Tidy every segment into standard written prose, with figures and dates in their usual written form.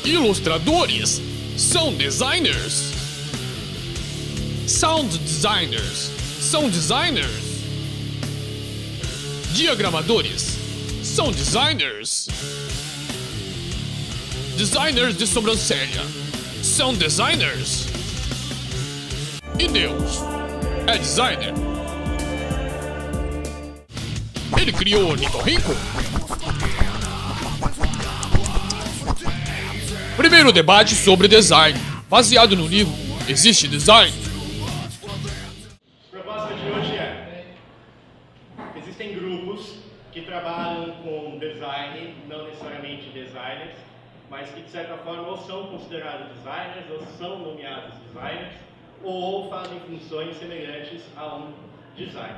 Ilustradores são designers. Sound designers são designers. Diagramadores são designers. Designers de sobrancelha são designers. E Deus é designer. Ele criou o ornitorrinco. Primeiro debate sobre design, baseado no livro Existe Design? A proposta de hoje existem grupos que trabalham com design, não necessariamente designers, mas que de certa forma ou são considerados designers, ou são nomeados designers, ou fazem funções semelhantes a um design.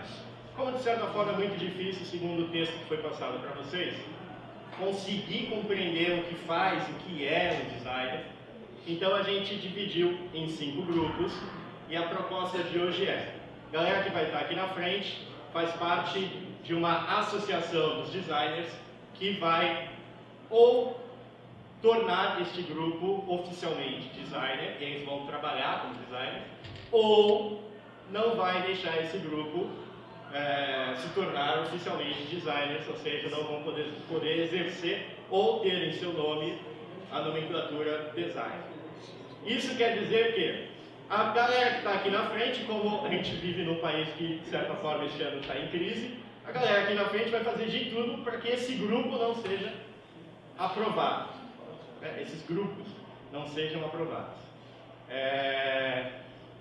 Como de certa forma é muito difícil, segundo o texto que foi passado para vocês, conseguir compreender o que faz, o que é um designer, então a gente dividiu em 5 grupos e a proposta de hoje a galera que vai estar aqui na frente faz parte de uma associação dos designers que vai ou tornar este grupo oficialmente designer, e eles vão trabalhar como designer, ou não vai deixar esse grupo se tornar oficialmente designers, ou seja, não vão poder exercer ou ter em seu nome a nomenclatura design. Isso quer dizer que a galera que está aqui na frente, como a gente vive num país que de certa forma este ano está em crise, a galera aqui na frente vai fazer de tudo para que esse grupo não seja aprovado. Esses grupos não sejam aprovados.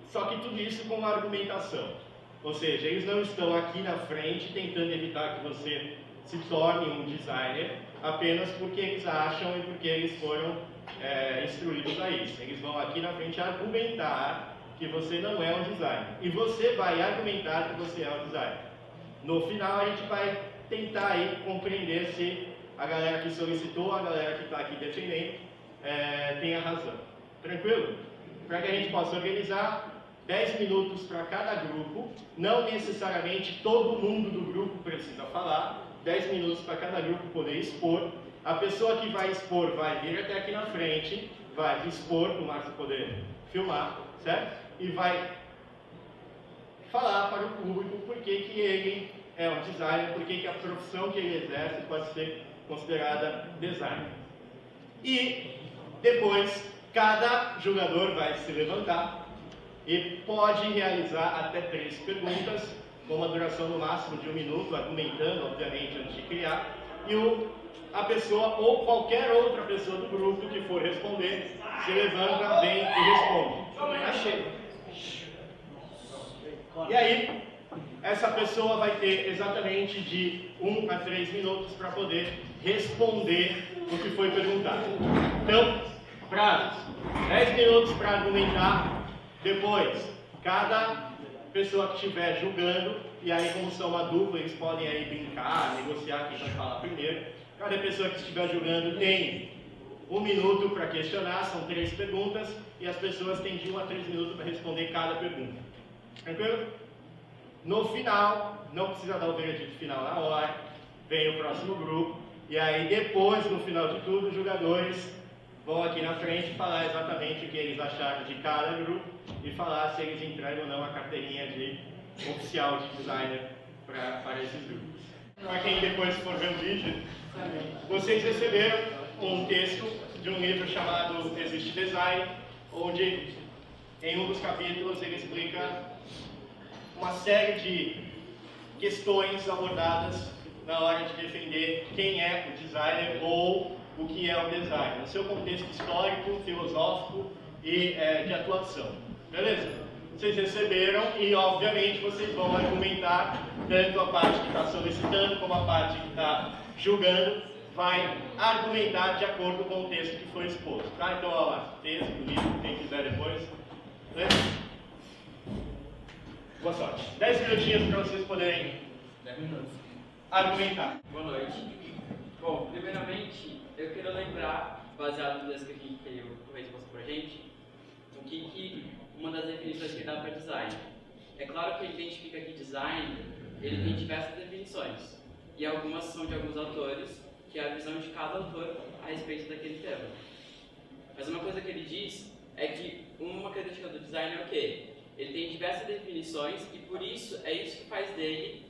Só que tudo isso com uma argumentação. Ou seja, eles não estão aqui na frente tentando evitar que você se torne um designer apenas porque eles acham e porque eles foram instruídos a isso. Eles vão aqui na frente argumentar que você não é um designer. E você vai argumentar que você é um designer. No final a gente vai tentar aí compreender se a galera que solicitou, a galera que está aqui defendendo, tem a razão. Tranquilo? Para que a gente possa organizar 10 minutos para cada grupo, não necessariamente todo mundo do grupo precisa falar, 10 minutos para cada grupo poder expor. A pessoa que vai expor vai vir até aqui na frente, vai expor para o Márcio poder filmar, certo? E vai falar para o público por que ele é um designer, por que a profissão que ele exerce pode ser considerada designer. E depois, cada jogador vai se levantar e pode realizar até 3 perguntas, com uma duração no máximo de 1 minuto, argumentando, obviamente, antes de criar. E a pessoa, ou qualquer outra pessoa do grupo que for responder, se levanta, vem e responde. E aí, essa pessoa vai ter exatamente de 1 a 3 minutos para poder responder o que foi perguntado. Então, prazos: 10 minutos para argumentar. Depois, cada pessoa que estiver julgando, e aí como são uma dupla, eles podem aí brincar, negociar quem vai falar primeiro. Cada pessoa que estiver julgando tem 1 minuto para questionar, são 3 perguntas, e as pessoas têm de 1 a 3 minutos para responder cada pergunta. Tranquilo? No final, não precisa dar o veredito final na hora, vem o próximo grupo, e aí depois, no final de tudo, os jogadores vão aqui na frente falar exatamente o que eles acharam de cada grupo e falar se eles entregam ou não a carteirinha de oficial de designer para esses grupos. Para quem depois for ver o vídeo, vocês receberam um texto de um livro chamado Existe Design, onde em um dos capítulos ele explica uma série de questões abordadas na hora de defender quem é o designer ou o que é o design, no seu contexto histórico, filosófico e de atuação. Beleza? Vocês receberam e, obviamente, vocês vão argumentar, tanto a parte que está solicitando como a parte que está julgando, vai argumentar de acordo com o texto que foi exposto. Tá? Então, olha lá, texto, livro, quem quiser depois. Beleza? Boa sorte. 10 minutinhos para vocês poderem argumentar. Boa noite. Bom, primeiramente, eu quero lembrar, baseado no texto que o Reis passou pra gente, o que uma das definições que dá para design. É claro que ele identifica que design, ele tem diversas definições, e algumas são de alguns autores, que é a visão de cada autor a respeito daquele tema. que ele diz é que uma característica do design é o quê? Ele tem diversas definições e por isso é isso que faz dele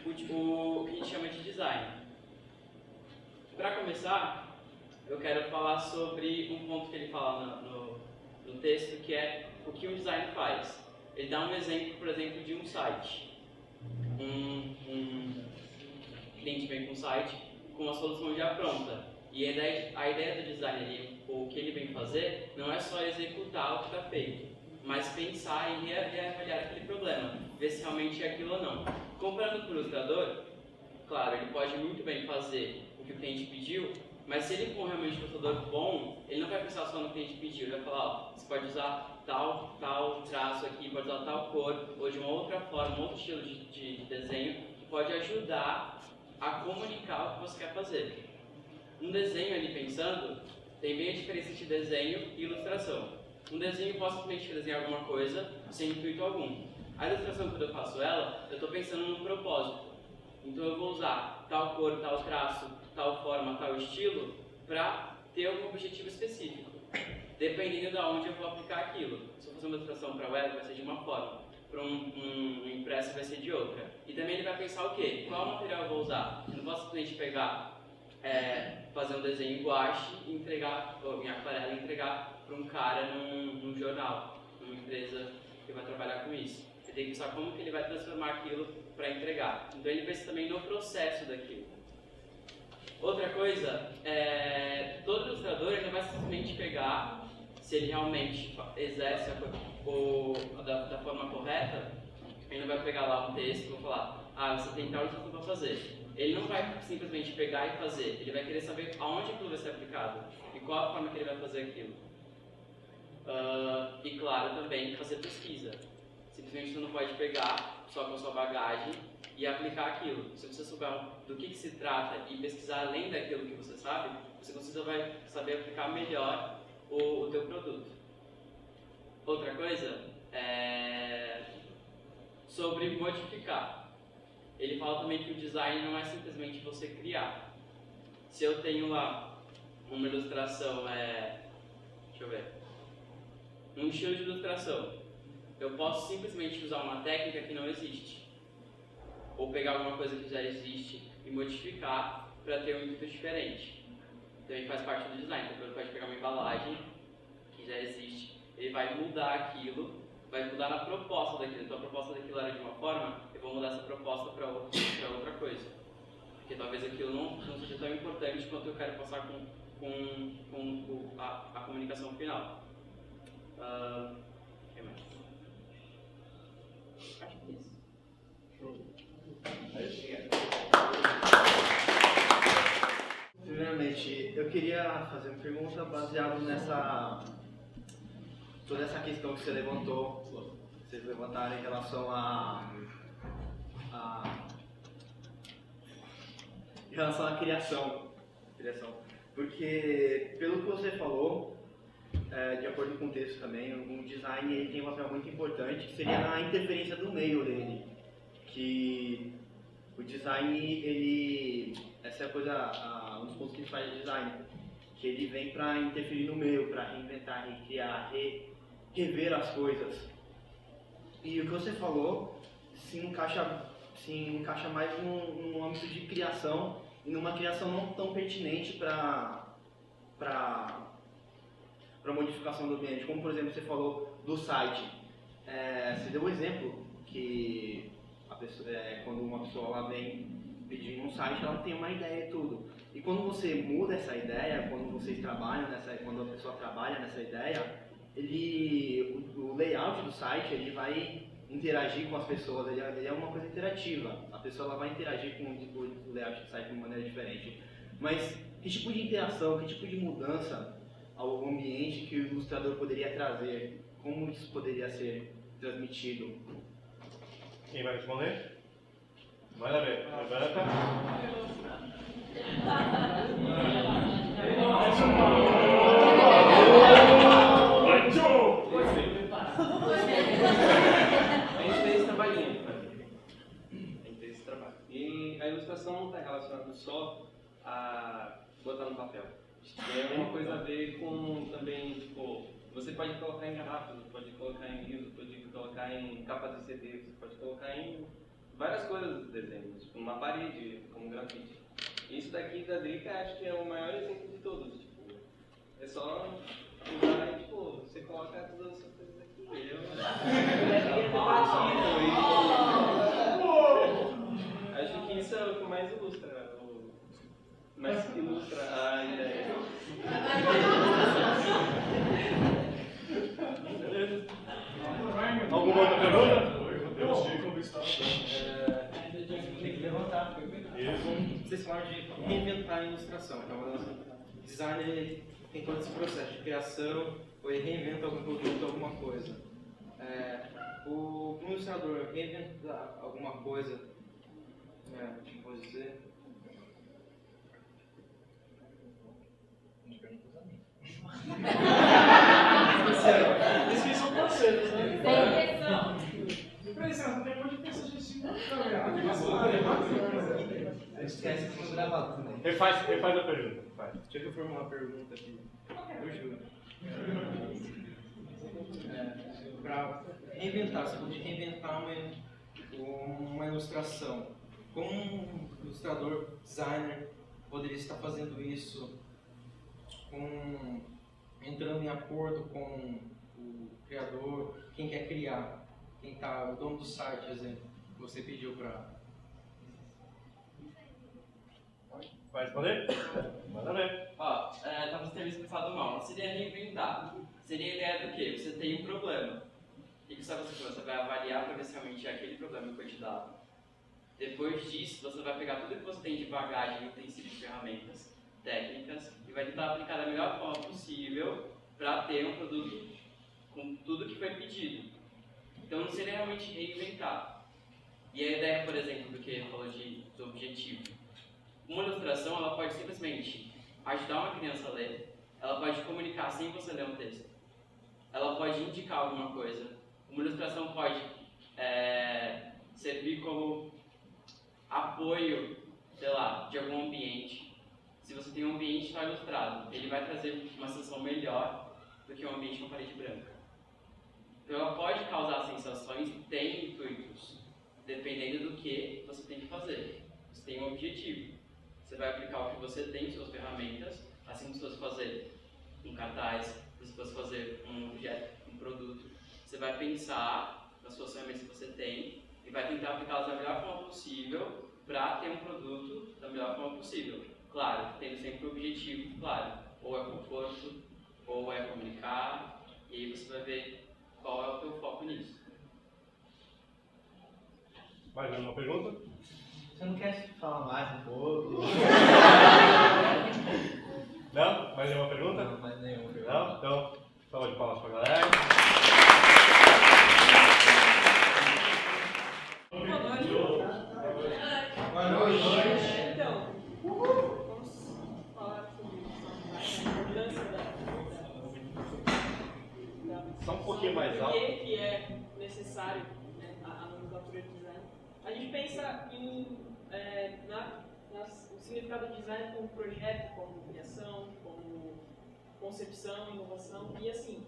o que a gente chama de design. Para começar, eu quero falar sobre um ponto que ele fala no texto, que é o que um design faz. Ele dá um exemplo, por exemplo, de um site. Um cliente vem com um site com uma solução já pronta. E a ideia do design ali, o que ele vem fazer, não é só executar o que está feito, mas pensar e reavaliar aquele problema, ver se realmente é aquilo ou não. Comparando com o ilustrador, claro, ele pode muito bem fazer o que o cliente pediu, mas se ele for realmente um ilustrador bom, ele não vai pensar só no que o cliente pediu, ele vai falar, ó, você pode usar tal traço aqui, pode usar tal cor, ou de uma outra forma, um outro estilo de desenho, que pode ajudar a comunicar o que você quer fazer. Um desenho ali pensando, tem bem a diferença entre desenho e ilustração. Um desenho eu posso simplesmente desenhar alguma coisa sem intuito algum. A ilustração, quando eu faço ela, eu estou pensando num propósito. Então eu vou usar tal cor, tal traço, tal forma, tal estilo, para ter algum objetivo específico. Dependendo de onde eu vou aplicar aquilo. Se eu fazer uma ilustração para web, vai ser de uma forma. Para um impresso, vai ser de outra. E também ele vai pensar o quê? Qual material eu vou usar? Eu não posso simplesmente pegar, fazer um desenho em guache, ou em aquarela e entregar para um cara num jornal, numa empresa que vai trabalhar com isso. Ele tem que pensar como que ele vai transformar aquilo para entregar. Então ele pensa também no processo daquilo. Outra coisa, todo ilustrador ele não vai simplesmente pegar, se ele realmente exerce da forma correta, ele não vai pegar lá um texto e vai falar, você tem tal ilustração para fazer. Ele não vai simplesmente pegar e fazer, ele vai querer saber aonde aquilo vai ser aplicado e qual a forma que ele vai fazer aquilo. E claro, também fazer pesquisa. Simplesmente você não pode pegar só com a sua bagagem e aplicar aquilo. Se você souber do que se trata e pesquisar além daquilo que você sabe, você vai saber aplicar melhor o teu produto. Outra coisa é sobre modificar. Ele fala também que o design não é simplesmente você criar. Se eu tenho lá uma ilustração, deixa eu ver, um estilo de ilustração, eu posso simplesmente usar uma técnica que não existe, ou pegar alguma coisa que já existe e modificar para ter um intuito diferente. Também faz parte do design. Então ele pode pegar uma embalagem que já existe, ele vai mudar aquilo, vai mudar na proposta daquilo. Então a proposta daquilo era de uma forma, eu vou mudar essa proposta para outra coisa, porque talvez aquilo não seja tão importante quanto eu quero passar com a comunicação final. O que mais? Acho que é isso. Primeiramente, eu queria fazer uma pergunta baseada toda essa questão que você levantou, vocês levantaram em relação à criação. Porque, pelo que você falou, de acordo com o texto também, o design ele tem um papel muito importante, que seria na interferência do meio dele. Que o design, essa é a coisa, um dos pontos que faz design, que ele vem para interferir no meio, para reinventar, recriar, rever as coisas. E o que você falou se encaixa mais num âmbito de criação e numa criação não tão pertinente para modificação do ambiente, como por exemplo você falou do site. Você deu um exemplo que quando uma pessoa lá vem pedir um site, ela tem uma ideia e tudo. E quando você muda essa ideia, quando a pessoa trabalha nessa ideia, o layout do site ele vai interagir com as pessoas, ele é uma coisa interativa. A pessoa ela vai interagir com o layout do site de uma maneira diferente. Mas que tipo de interação, que tipo de mudança ao ambiente que o ilustrador poderia trazer? Como isso poderia ser transmitido? Quem vai responder? Vai lá ver. Levanta. A gente fez esse trabalhinho. E a ilustração não está relacionada só a botar no papel. Tem alguma coisa a ver com também, tipo, você pode colocar em garrafas, você pode colocar em livros, pode colocar em capas de CD, você pode colocar em várias coisas do desenho, tipo, uma parede, como grafite. Isso daqui da Drica acho que é o maior exemplo de todos, tipo, é só usar e, tipo, você coloca todas as suas coisas aqui. Acho que isso é o que mais ilustra, mais que ilustra a ideia. Alguma outra pergunta? Tem que levantar. Vocês falaram de reinventar a ilustração. Então, o designer ele tem todo esse processo de criação, ou ele reinventa algum produto, alguma coisa. O ilustrador reinventar alguma coisa, como vou dizer? Isso que são parceiros, né? Sem pressão. Pressão, tem um monte de pessoas assim. Esquece que foi gravado também. Refaz a pergunta. Deixa eu reformular a pergunta aqui. Eu juro. Para reinventar, você pode reinventar uma ilustração. Como um ilustrador, designer, poderia estar fazendo isso entrando em acordo com o criador, quem quer criar, quem está, o dono do site, exemplo, que você pediu para... Vai responder? Manda ver. Ó, talvez tenha me expressado mal. Não seria reinventar. Seria a ideia do quê? Você tem um problema. E que sabe você vai avaliar para ver se realmente é aquele problema que foi te dado. Depois disso, você vai pegar tudo que você tem de bagagem, utensílios, ferramentas, técnicas, e vai tentar aplicar da melhor forma possível para ter um produto com tudo que foi pedido. Então não seria realmente reinventar. E a ideia, por exemplo, do que falou do objetivo. Uma ilustração, ela pode simplesmente ajudar uma criança a ler, ela pode comunicar sem você ler um texto, ela pode indicar alguma coisa. Uma ilustração pode servir como apoio, sei lá, de algum ambiente. Se você tem um ambiente que está ilustrado, ele vai trazer uma sensação melhor do que um ambiente com parede branca. Então ela pode causar sensações e tem intuitos, dependendo do que você tem que fazer. Você tem um objetivo. Você vai aplicar o que você tem, suas ferramentas, assim como se fosse fazer um cartaz, se fosse fazer um objeto, um produto. Você vai pensar nas suas ferramentas que você tem e vai tentar aplicá-las da melhor forma possível para ter um produto da melhor forma possível. Claro, tendo sempre o objetivo, claro, ou é conforto, ou é comunicar, e aí você vai ver qual é o teu foco nisso. Mais alguma pergunta? Você não quer falar mais um pouco? Não? Mais nenhuma pergunta? Não, mais nenhuma. Não? Então, salva de palmas pra galera. Boa noite. Então, vamos falar sobre a importância Só um pouquinho mais alto. que é necessário, né, a nomenclatura de design. A gente pensa o significado de design como projeto, como criação, como concepção, inovação, e assim,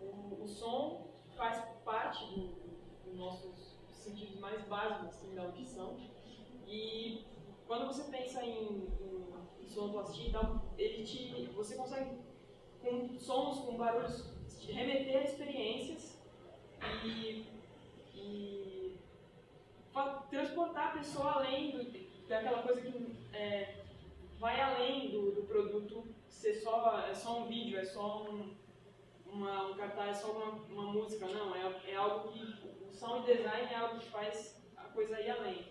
o som faz parte dos nossos sentidos mais básicos assim, da audição, e quando você pensa em sonoplastia e tal, você consegue, com sons, com barulhos, remeter a experiências e transportar a pessoa além daquela coisa que vai além do produto ser só um vídeo, é só um cartaz, é só uma música. Não, é algo que o sound design é algo que faz a coisa ir além,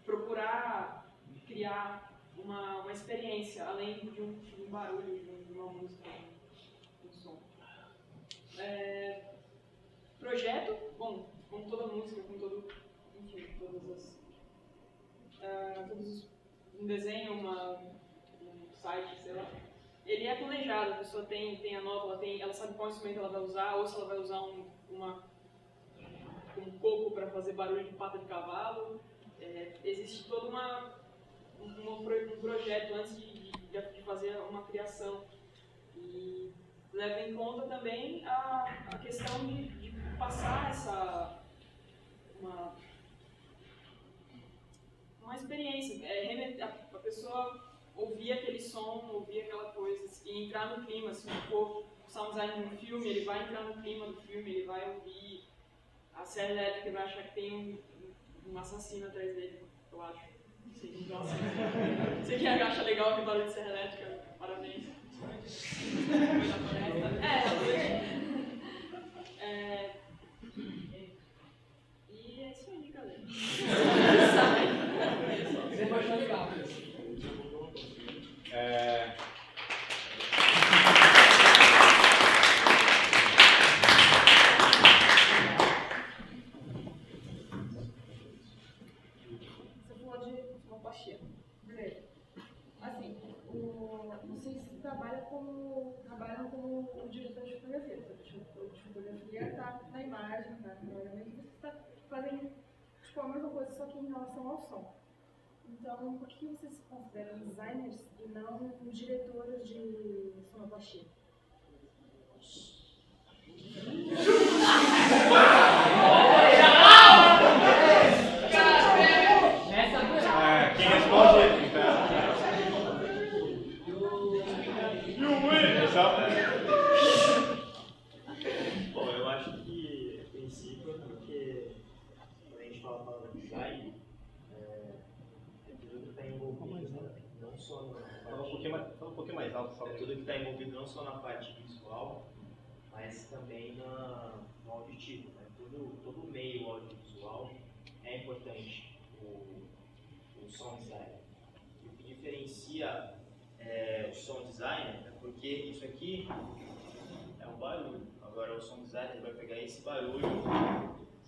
procurar criar uma experiência além de um barulho, de uma música, de um som. Projeto, bom, como toda música, como todo, enfim, um desenho, um site, sei lá, ele é planejado, a pessoa tem a nota, ela sabe qual instrumento ela vai usar, ou se ela vai usar um coco para fazer barulho de pata de cavalo. Existe toda um projeto antes de fazer uma criação. E leva em conta também a questão de passar uma experiência, a pessoa ouvir aquele som, ouvir aquela coisa e entrar no clima. Se for o sound design num filme, ele vai entrar no clima do filme, ele vai ouvir a serra elétrica e vai achar que tem um assassino atrás dele, eu acho. Você que acha legal o barulho de serra elétrica, parabéns. E é isso aí, galera. Você pode estar legal. Você falou de sonoplastia. Beleza. Assim, vocês trabalham como o diretor de fotografia. O de fotografia está na imagem, está no elemento, você está fazendo tipo, a mesma coisa, só que em relação ao som. Então, por que vocês se consideram designers e não diretores de sonoplastia? Quem responde? Bom, eu acho que a princípio é porque quando a gente fala a palavra design, é tudo que está envolvido, não só na parte... Fala um pouquinho mais alto, É tudo que está envolvido não só na parte visual, mas também no auditivo. Né? Todo meio audiovisual é importante, o sound design. O que diferencia o sound designer é porque isso aqui é um barulho. Agora o sound designer vai pegar esse barulho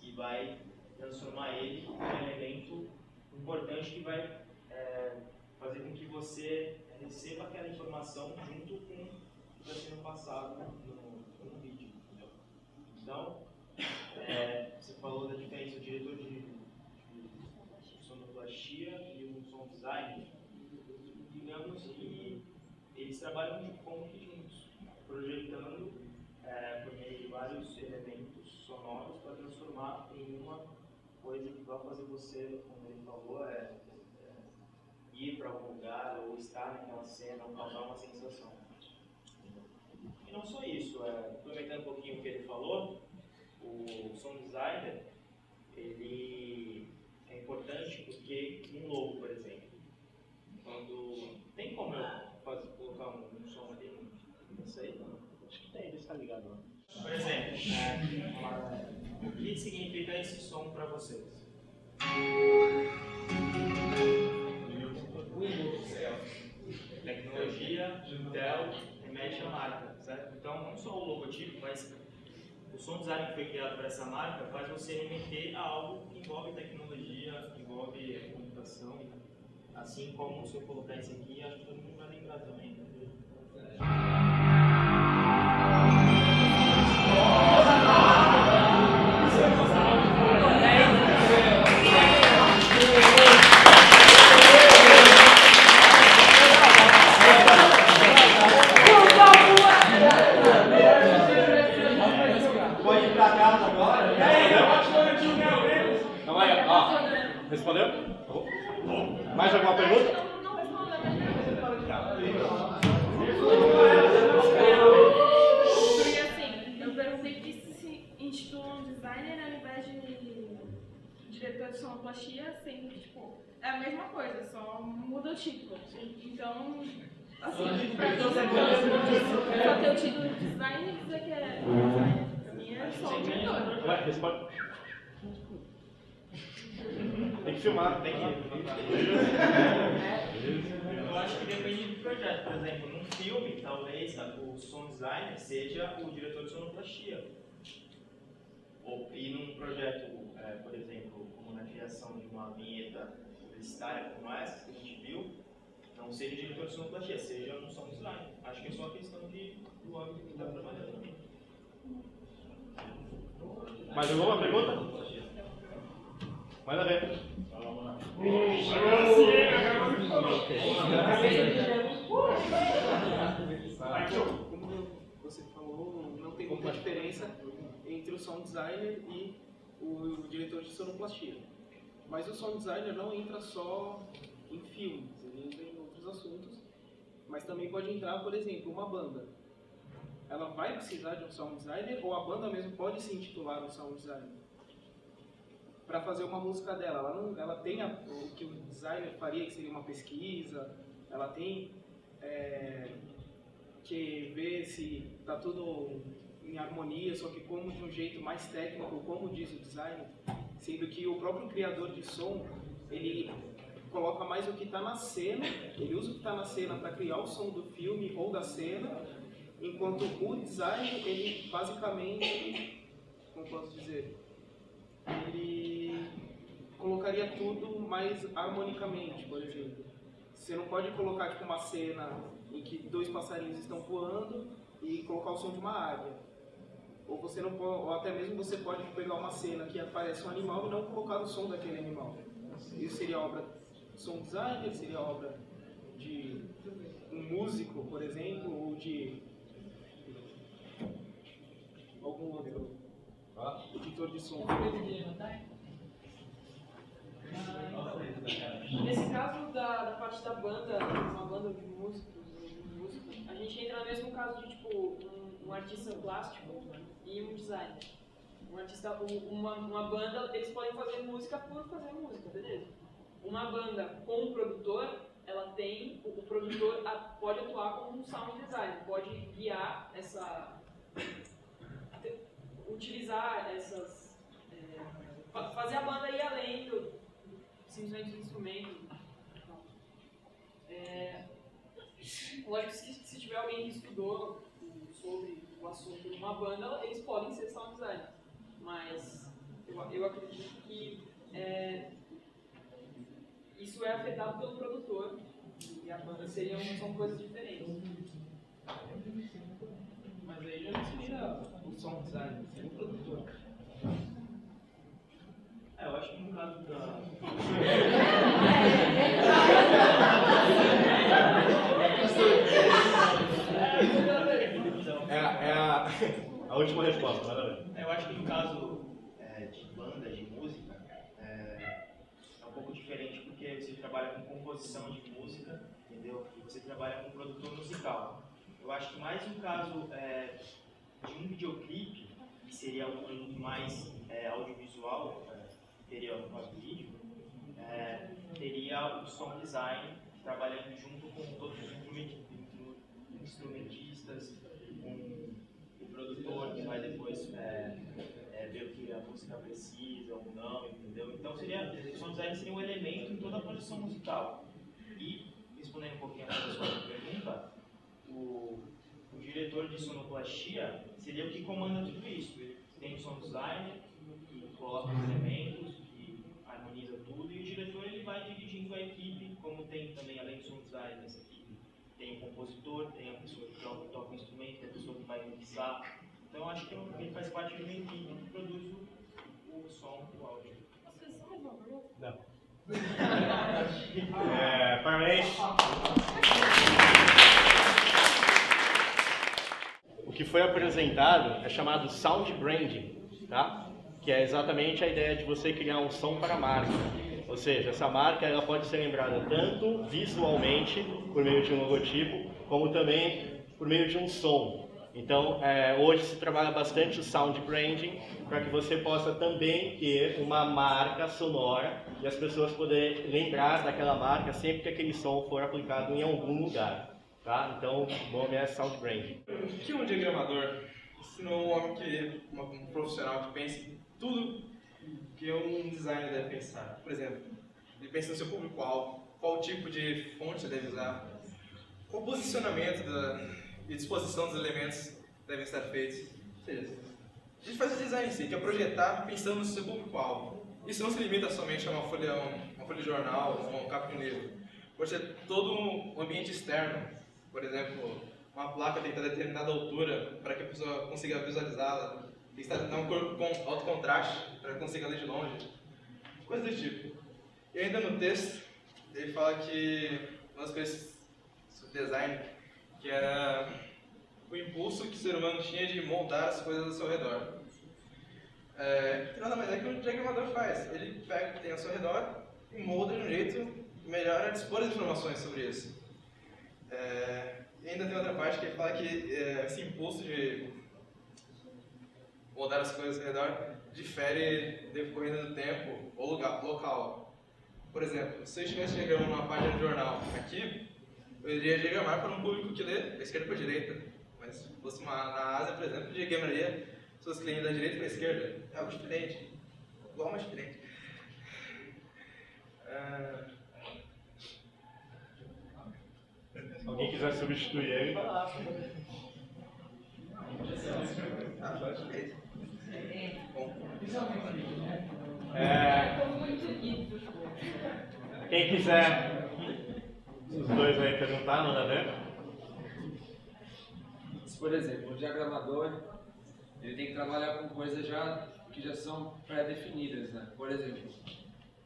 e vai transformar ele em um elemento importante que vai fazer com que você receba aquela informação junto com o que está sendo passado no vídeo. Entendeu? Então, você falou da diferença do diretor de sonoplastia e o sound design. Digamos que eles trabalham juntos, projetando por meio de vários elementos sonoros para transformar em uma coisa que vai fazer você, como ele falou, ir para algum lugar ou estar naquela cena ou causar uma sensação. E não só isso, aproveitando um pouquinho o que ele falou, o sound designer ele é importante porque um logo, por exemplo, quando tem como eu colocar um som ali, não sei, acho que tem, ele está ligado lá. Por exemplo, o que significa esse som para vocês? Tecnologia, Intel, remete à marca, certo? Então, não só o logotipo, mas o sound design que foi criado para essa marca faz você remeter a algo que envolve tecnologia, envolve computação, assim como se eu colocar isso aqui, acho que todo mundo vai lembrar também. Né? Pode ir pra casa agora? Então aí, ó. Respondeu? Mais alguma pergunta? Não respondeu, porque assim, eu perguntei que se intitula um designer ao invés de diretor de sonoplastia, sendo que, tipo, é a mesma coisa, só muda o título. Então, assim, pra mim, só ter o título de designer e dizer que é designer. Pra mim é só o diretor. Vai, responde. Tem que filmar, tem que... Eu acho que depende do projeto. Por exemplo, num filme, talvez o sound designer seja o diretor de sonoplastia. E num projeto, por exemplo, como na criação de uma vinheta publicitária como essa que a gente viu, não seja o diretor de sonoplastia, seja um sound designer. Acho que é só uma questão do âmbito que está trabalhando também. Mais alguma pergunta? Manda ver. Como você falou, não tem muita diferença entre o sound designer e o diretor de sonoplastia. Mas o sound designer não entra só em filmes, ele entra em outros assuntos, mas também pode entrar, por exemplo, uma banda. Ela vai precisar de um sound designer ou a banda mesmo pode se intitular um sound designer? Para fazer uma música dela, ela tem o que o designer faria, que seria uma pesquisa, ela tem que ver se está tudo em harmonia, só que como de um jeito mais técnico, como diz o designer, sendo que o próprio criador de som, ele coloca mais o que está na cena, ele usa o que está na cena para criar o som do filme ou da cena, enquanto o design, ele basicamente, como posso dizer, ele colocaria tudo mais harmonicamente, por exemplo. Você não pode colocar tipo, uma cena em que 2 passarinhos estão voando e colocar o som de uma águia. Ou, você não pode, ou até mesmo você pode pegar uma cena que aparece um animal e não colocar o som daquele animal. Isso seria obra de som designer, seria obra de um músico, por exemplo, ou de algum outro editor de som. Nesse caso da parte da banda, uma banda de músicos, a gente entra no mesmo caso de tipo um artista plástico e um designer. Um artista, uma banda, eles podem fazer música por fazer música, beleza? Uma banda com um produtor, ela tem, o produtor pode atuar como um sound designer, pode guiar utilizar essas, fazer a banda ir além do simplesmente do instrumento. Lógico que se tiver alguém que estudou sobre o assunto de uma banda, eles podem ser sound designer, mas eu acredito que isso é afetado pelo produtor e a banda são coisas diferentes. Mas aí já não seria o sound design, seria o produtor. Eu acho que no caso da... A última resposta, vai lá. Eu acho que no caso de banda, de música, é um pouco diferente porque você trabalha com composição de música, entendeu? E você trabalha com produtor musical. Eu acho que mais um caso de um videoclipe, que seria um produto mais audiovisual, teria um vídeo, teria o sound design trabalhando junto com todos os instrumentistas, com o produtor que vai depois ver o que a música precisa ou não, entendeu? Então o sound design seria um elemento em toda a produção musical. E, respondendo um pouquinho a sua pergunta, o diretor de sonoplastia seria o que comanda tudo isso. Ele tem o sound designer, que coloca os elementos, que harmoniza tudo, e o diretor ele vai dirigindo a equipe, como tem também, além do sound designer, nessa equipe, tem o compositor, tem a pessoa que toca o instrumento, tem a pessoa que vai mixar. Então eu acho que ele faz parte de uma equipe que produz o som, o áudio. Não. Parabéns. O que foi apresentado é chamado sound branding, tá? Que é exatamente a ideia de você criar um som para a marca. Ou seja, essa marca ela pode ser lembrada tanto visualmente, por meio de um logotipo, como também por meio de um som. Então, hoje se trabalha bastante o sound branding para que você possa também ter uma marca sonora e as pessoas poderem lembrar daquela marca sempre que aquele som for aplicado em algum lugar. Tá? Então, o nome é sound branding. O que um diagramador ensina um homem um profissional que pense em tudo que um designer deve pensar? Por exemplo, ele pensa no seu público-alvo, qual tipo de fonte você deve usar, qual posicionamento e disposição dos elementos devem estar feitos. Ou seja, a gente faz o design em si, que é projetar pensando no seu público-alvo. Isso não se limita somente a uma folha de jornal ou um capa de livro. Pode ser todo um ambiente externo. Por exemplo, uma placa tem que estar a determinada altura para que a pessoa consiga visualizá-la. Tem que estar com alto contraste para que consiga ler de longe. Coisas desse tipo. E ainda no texto, ele fala que uma das coisas sobre design, que era o impulso que o ser humano tinha de moldar as coisas ao seu redor. Que nada mais é que o diagramador faz. Ele pega o que tem ao seu redor e molda de um jeito melhor a dispor as informações sobre isso. E ainda tem outra parte que ele fala que esse impulso de moldar as coisas ao redor difere decorrendo do tempo ou local. Por exemplo, se eu estivesse diagramando uma página de jornal aqui, eu iria diagramar para um público que lê da esquerda para a direita. Mas se fosse na Ásia, por exemplo, eu diagramaria pessoas que leem da direita para a esquerda. É algo diferente. Igual, mas diferente. Se alguém quiser substituir ele, vai lá. Quem quiser, os dois aí perguntar, manda ver. Por exemplo, o diagramador, ele tem que trabalhar com coisas que já são pré-definidas, né? Por exemplo,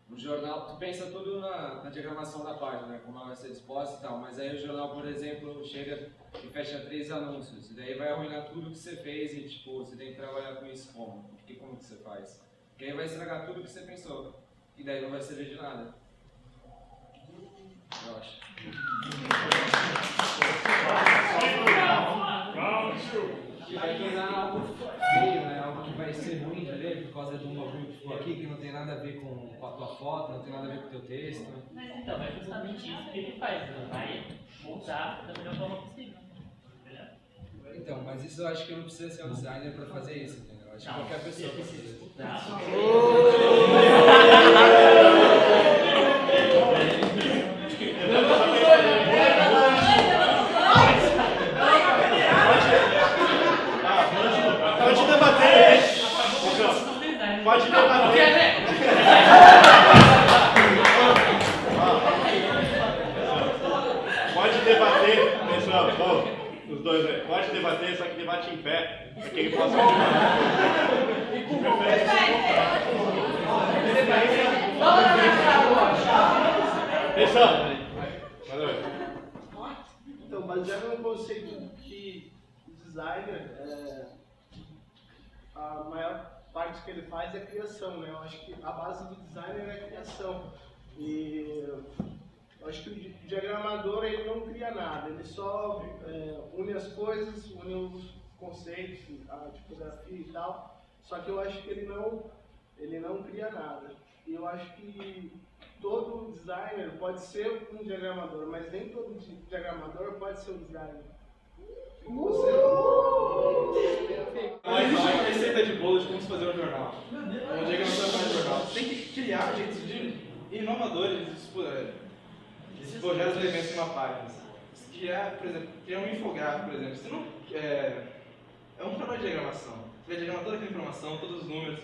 no jornal, tu pensa tudo na diagramação da página, né? Como ela vai ser disposta e tal, mas aí o jornal, por exemplo, chega e fecha 3 anúncios, e daí vai arruinar tudo que você fez e, tipo, você tem que trabalhar com isso como? Porque como que você faz? Porque aí vai estragar tudo que você pensou, e daí não vai servir de nada. Eu acho. Que vai tornar algo feio, né? Algo que vai ser ruim de ler por causa de um bagulho que ficou aqui que não tem nada a ver com a tua foto, não tem nada a ver com o teu texto. Mas então, é justamente isso que ele faz, ele vai montar da melhor forma possível. Entendeu? Então, mas isso eu acho que não precisa ser um designer para fazer isso, entendeu? Eu acho que qualquer pessoa pode fazer isso. Pode debater. Pode debater. Pode debater, pessoal. Os dois aí. Pode debater, só que debate em pé. Para que ele possa Então, baseado no conceito que o designer, a maior parte que ele faz é criação, né? Eu acho que a base do designer é a criação. E eu acho que o diagramador ele não cria nada, ele só une as coisas, une os conceitos, a tipografia e tal. Só que eu acho que ele não cria nada. E eu acho que todo designer pode ser um diagramador, mas nem todo diagramador pode ser um designer. Não existe uma receita de bolo de como se fazer um jornal. Um diagramação faz um jornal. Você tem que criar jeitos inovadores de despojar os elementos em uma página. Criar, por exemplo, um infográfico, por exemplo. Você não, é um trabalho de diagramação. Você vai diagramar toda aquela informação, todos os números.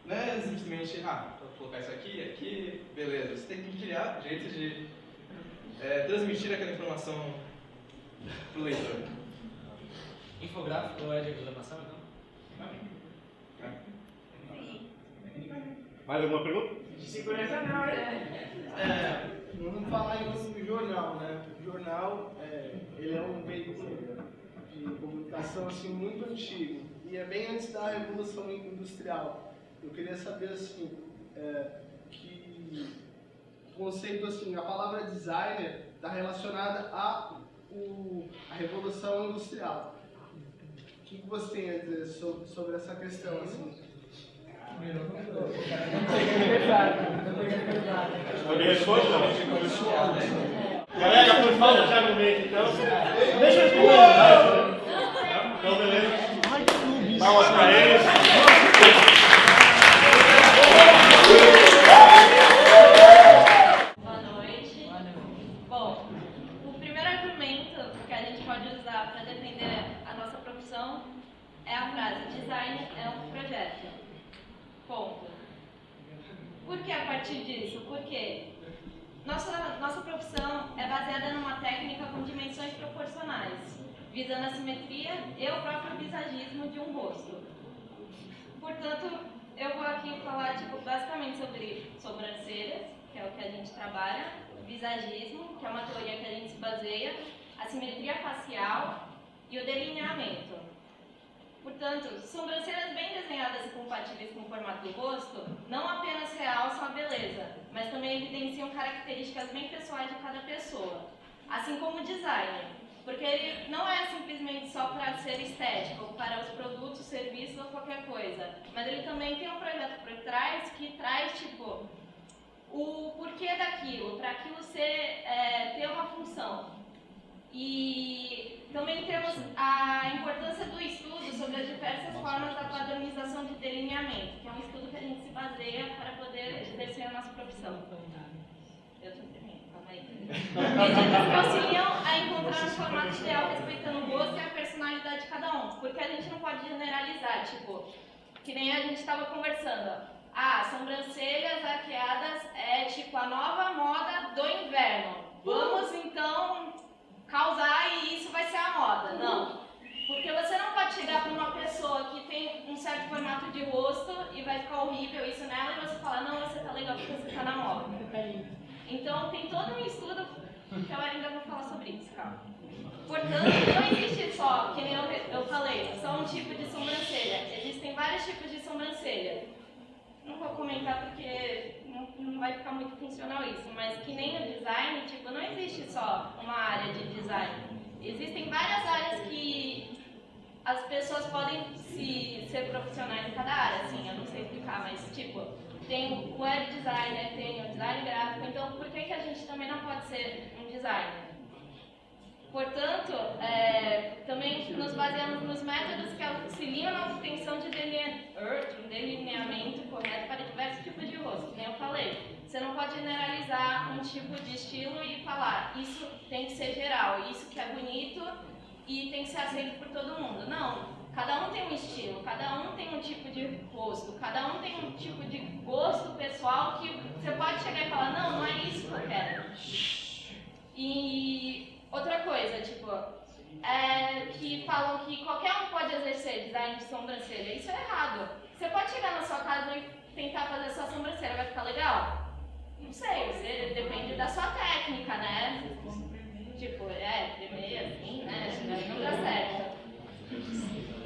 Não é simplesmente, vou colocar isso aqui, beleza. Você tem que criar jeitos de transmitir aquela informação para o leitor. Infográfico é diagramação, então? Mais alguma pergunta? De segurança não, vamos falar então do jornal, né? O jornal, ele é um veículo de comunicação assim, muito antigo. E é bem antes da Revolução Industrial. Eu queria saber assim, que o conceito assim, a palavra designer está relacionada à Revolução Industrial. O que você tem a dizer sobre essa questão assim? Alguém responde? Não. Galera, por favor, já no meio então. Deixa eu responder. Então, beleza. Palmas para eles. Boa noite. Bom, o primeiro argumento que a gente pode usar para defender a nossa profissão é a frase: design é um projeto. Ponto. Por que a partir disso? Porque nossa profissão é baseada numa técnica com dimensões proporcionais, visando a simetria e o próprio visagismo de um rosto. Portanto, eu vou aqui falar basicamente sobre sobrancelhas, que é o que a gente trabalha, visagismo, que é uma teoria que a gente se baseia, a simetria facial e o delineamento. Portanto, sobrancelhas bem desenhadas e compatíveis com o formato do rosto não apenas realçam a beleza, mas também evidenciam características bem pessoais de cada pessoa, assim como o design, porque ele não é simplesmente só para ser estético, ou para os produtos, serviços ou qualquer coisa, mas ele também tem um projeto por trás que traz, tipo, o porquê daquilo, para aquilo ter uma função. E também temos a importância do estudo sobre as diversas formas da padronização de delineamento, que é um estudo que a gente se baseia para poder exercer a nossa profissão. Eu estou terminando, calma aí. Medidas que auxiliam a encontrar um formato ideal respeitando o gosto e a personalidade de cada um, porque a gente não pode generalizar, tipo, que nem a gente estava conversando. Sobrancelhas arqueadas é tipo a nova moda do inverno. Vamos então causar e isso vai ser a moda. Não. Porque você não pode chegar para uma pessoa que tem um certo formato de rosto e vai ficar horrível isso nela e você falar, não, você tá legal porque você tá na moda. Então tem todo um estudo que eu ainda vou falar sobre isso, calma. Portanto, não existe só, que nem eu falei, só um tipo de sobrancelha. Existem vários tipos de sobrancelha. Não vou comentar porque não vai ficar muito funcional isso, mas que nem o design, tipo, não existe só uma área de design. Existem várias áreas que as pessoas podem ser profissionais em cada área, assim, eu não sei explicar, mas tipo, tem o web designer, tem o design gráfico, então por que a gente também não pode ser um designer? Portanto, também nos baseamos nos métodos que auxiliam na obtenção de delineamento correto para diversos tipos de rosto. Como eu falei, você não pode generalizar um tipo de estilo e falar isso tem que ser geral, isso que é bonito e tem que ser aceito por todo mundo. Não, cada um tem um estilo, cada um tem um tipo de rosto, cada um tem um tipo de gosto pessoal que você pode chegar e falar, não é isso que eu quero. E outra coisa, tipo, que falam que qualquer um pode exercer design de sobrancelha. Isso é errado. Você pode chegar na sua casa e tentar fazer sua sobrancelha, vai ficar legal? Não sei, depende da sua técnica, né? Tipo, tremer assim, né? Não dá certo.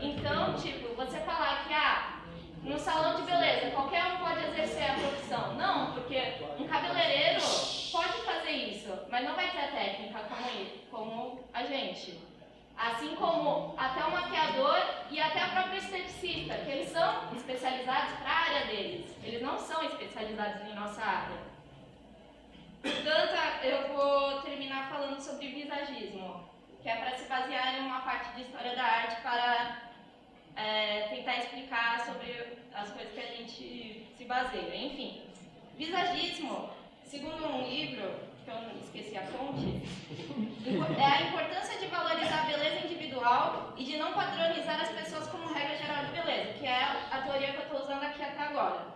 Então, tipo, você falar que, no salão de beleza, qualquer um pode exercer a profissão. Não, porque um cabeleireiro pode fazer isso, mas não vai ter a técnica como a gente. Assim como até o maquiador e até a própria esteticista, que eles são especializados para a área deles. Eles não são especializados em nossa área. Portanto, eu vou terminar falando sobre visagismo, que é para se basear em uma parte de história da arte para tentar explicar sobre as coisas que a gente se baseia. Enfim, visagismo, segundo um livro, que eu não esqueci a fonte, é a importância de valorizar a beleza individual e de não padronizar as pessoas como regra geral de beleza, que é a teoria que eu estou usando aqui até agora.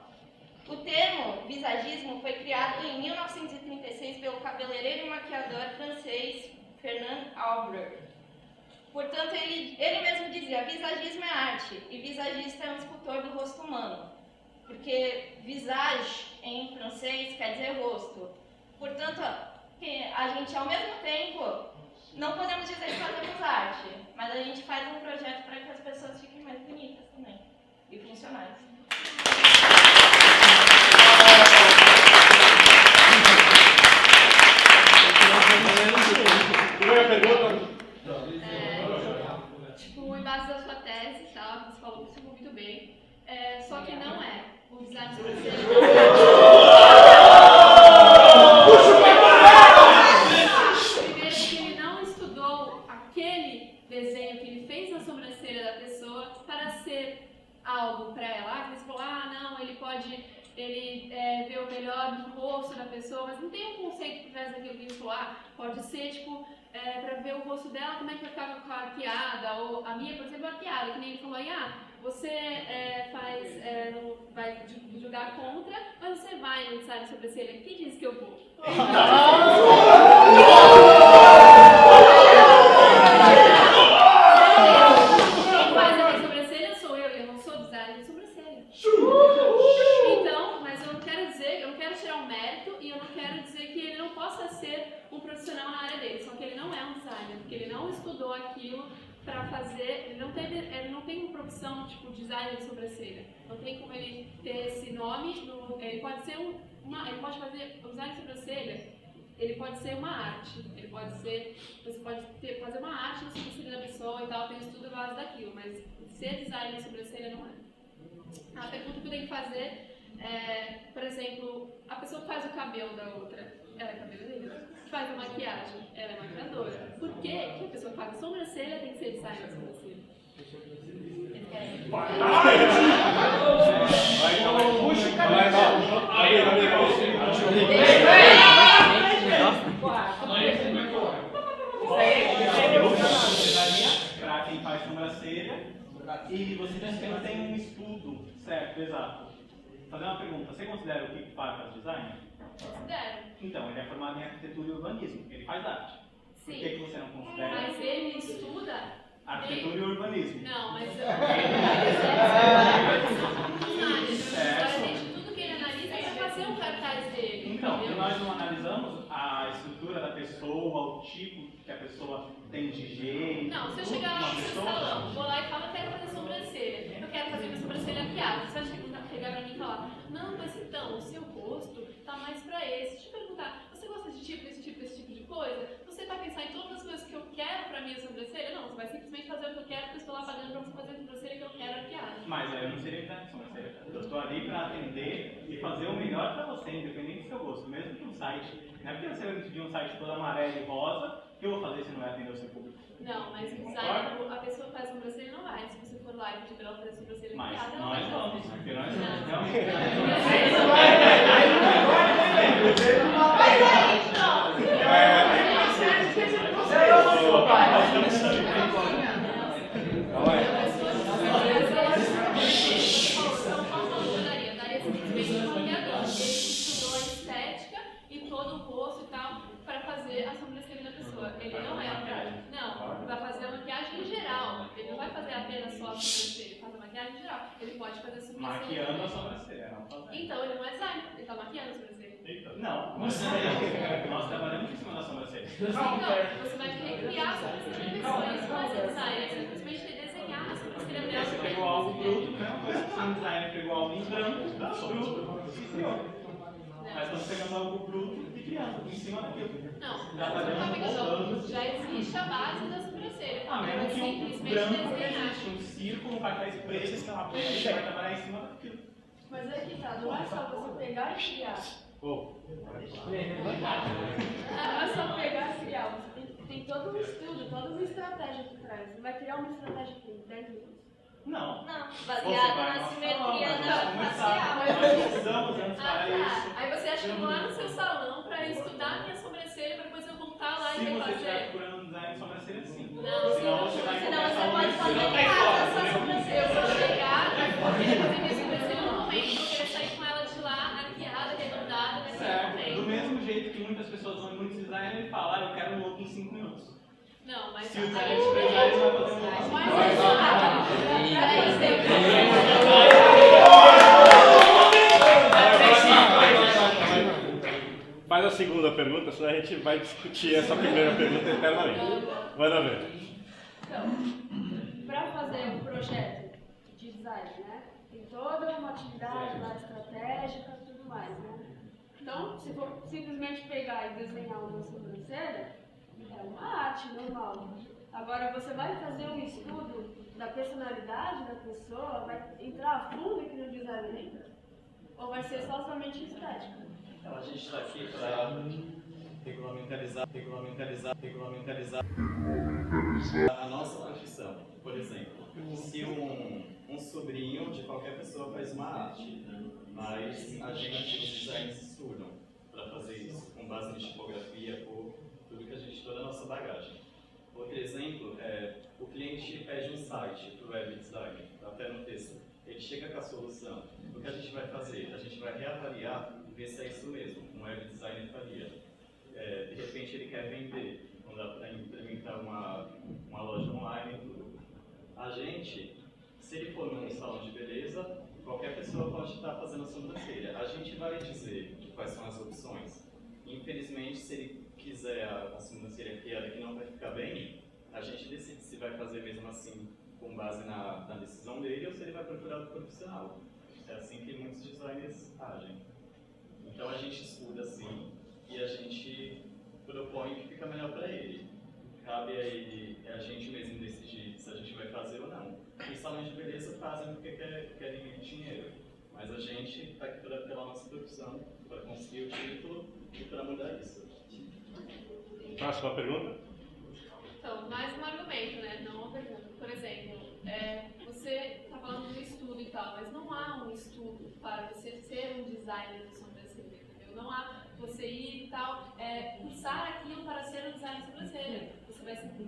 O termo visagismo foi criado em 1936 pelo cabeleireiro e maquiador francês Fernand Aubert. Portanto, ele mesmo dizia, visagismo é arte e visagista é um escultor do rosto humano, porque visage em francês quer dizer rosto. Portanto, a gente ao mesmo tempo não podemos dizer que fazemos arte, mas a gente faz um projeto para que as pessoas fiquem mais bonitas também e funcionais. Primeira pergunta. Tipo, em base da sua tese, tá? Você falou que você ficou muito bem. Só que não é. O design primeiro que ele não estudou aquele desenho que ele fez na sobrancelha da pessoa para ser algo para ela. Você falou, não, ele pode ver o melhor do rosto da pessoa, mas não tem um conceito por trás daquilo que ele falou, pode ser, tipo, para ver o rosto dela, como é que vai ficar com a arqueada, ou a minha, por exemplo, arqueada, que nem ele falou aí, você vai julgar contra, mas você vai no design sobrancelha. Quem disse que eu vou? Quem faz a minha sobrancelha sou eu, e eu não sou designer de sobrancelha. Então, mas eu não quero dizer, eu não quero tirar um tirar mérito e eu não quero dizer que ele não possa ser um profissional na área dele, só que ele não é um designer, porque ele não estudou aquilo para fazer, ele não tem uma profissão tipo designer de sobrancelha, não tem como ele ter esse nome, ele pode ser ele pode fazer, o design de sobrancelha, ele pode ser uma arte, você pode fazer uma arte na sobrancelha da pessoa e tal, tem estudo base daquilo, mas ser designer de sobrancelha não é. A pergunta que eu tenho que fazer é, por exemplo, a pessoa que faz o cabelo da outra, ela é cabeleireira, que faz a maquiagem, ela é maquiadora. Por que a pessoa que faz a sobrancelha tem que ser designer de sobrancelha? Eles querem ser Puxa o cabelo. Para quem faz sobrancelha, e você disse que não tem um estudo certo, exato. Vou fazer uma pergunta, você considera o Kiko Farkas designer? Considero. Então, ele é formado em arquitetura e urbanismo, ele faz arte. Sim. Por que você não considera? Mas ele estuda Arquitetura e urbanismo. Não, mas tudo que ele analisa é para fazer um cartaz dele. Então, e nós não analisamos a estrutura da pessoa, o tipo que a pessoa tem de jeito. Não, se eu chegar lá no seu salão, vou lá e falo, eu quero fazer sobrancelha. Eu quero fazer minha sobrancelha arqueada. Você vai chegar pra mim e falar, não, mas então, o seu rosto tá mais pra esse. Deixa eu perguntar, você gosta desse tipo de coisa? Você vai pensar em todas as coisas que eu quero pra minha sobrancelha? Não, você vai simplesmente fazer o que eu quero, porque eu estou lá pagando pra você fazer a sobrancelha que eu quero arqueada. Mas aí eu não seria designer de sobrancelha. Eu estou ali para atender e fazer o melhor para você, independente do seu gosto. Mesmo que um site, não é porque você vai me pedir um site todo amarelo e rosa, que eu vou fazer se não vai atender o seu público. Não, mas o designer, a pessoa que faz sobrancelha não vai. Se você for lá e pedir pra ela fazer sobrancelha Mas arqueada, ela nós vai vamos, fazer. porque nós daria simplesmente um maquiador. Ele estudou a estética e todo o rosto e tal para fazer a sobrancelha da pessoa. Ele não é não, ele vai fazer a maquiagem em geral. Ele não vai fazer apenas só a sobrancelha, ele faz a maquiagem em geral. Ele pode fazer a sobrancelha. maquiando a sobrancelha, não fazendo. Então ele não é designer, ele está maquiando a sobrancelha. Não, nós trabalhamos em cima da sobrancelha. Então, você vai recriar a sobrancelha da pessoa. Isso não é ser designer, você simplesmente desenhar a sobrancelha dela. Você pegou algo bruto, mesma coisa que um designer pegou algo em branco, bruto, e criou. Mas estamos pegando algo bruto e criando em cima daquilo. Não, você não está pegando algo bruto, já existe a base da sobrancelha. Ah, mesmo que um simplesmente branco desenhar. existe, um círculo, um cartaz preto, sei lá, você vai trabalhar em cima daquilo. Mas é que tá, não é só você pegar e criar. Oh. Não é só pegar e criar, você tem todo um estudo, toda uma estratégia por trás. Você vai criar uma estratégia aqui em 10 minutos. Não. Baseado na simetria da facial. Nós precisamos antes para isso. Aí você acha que eu vou lá no seu salão para estudar a minha sobrancelha para depois eu voltar lá Se e você estiver refazer. procurando um design de sobrancelha, sim. Não, senão você vai senão começar você pode a fazer universidade. errado a sua sobrancelha. Eu vou chegar, vou querer fazer minha sobrancelha no momento, vou querer sair com ela de lá, arqueada, arredondada, naquele Certo. momento. Do mesmo jeito que muitas pessoas vão em muitos designers e falam, eu quero um look em 5 minutos. Não, mas Se o designer te precisar, ele vai fazer um look. Faz a segunda pergunta, senão a gente vai discutir essa primeira pergunta eternamente. Manda ver. Então, para fazer um projeto de design, né? Tem toda uma atividade lá estratégica e tudo mais, né? Então, se for simplesmente pegar e desenhar uma sobrancelha, é uma arte normal. Agora, você vai fazer um estudo da personalidade da pessoa, vai entrar a fundo aqui no design entra? Ou vai ser só somente estética? Então, a gente está aqui para regulamentarizar a nossa profissão. Por exemplo, se um sobrinho de qualquer pessoa faz uma arte, mas a gente, os designers, estudam para fazer isso, com base em tipografia, cor, tudo que a gente, toda a nossa bagagem. Outro exemplo é, o cliente pede um site para o web design, até no texto. Ele chega com a solução. O que a gente vai fazer? A gente vai reavaliar e ver se é isso mesmo, um web designer faria. De repente ele quer vender, não dá para implementar uma loja online e tudo. A gente, se ele for num salão de beleza, qualquer pessoa pode estar fazendo a sobrancelha. A gente vai dizer quais são as opções. Infelizmente, se ele quiser a sobrancelha criada que não vai ficar bem, a gente decide se vai fazer mesmo assim com base na decisão dele ou se ele vai procurar outro profissional. É assim que muitos designers agem. Então a gente estuda assim e a gente propõe o que fica melhor para ele. Cabe a ele, a gente mesmo decidir se a gente vai fazer ou não. Os salões de beleza fazem porque querem dinheiro, mas a gente está aqui pela nossa profissão, para conseguir o título e para mudar isso. Próxima pergunta? Então, mais um argumento, né? Não uma pergunta. Por exemplo, você está falando do estudo e tal, mas não há um estudo para você ser um designer de sobrancelha, entendeu? Não há você ir e tal, cursar aquilo para ser um designer de sobrancelha.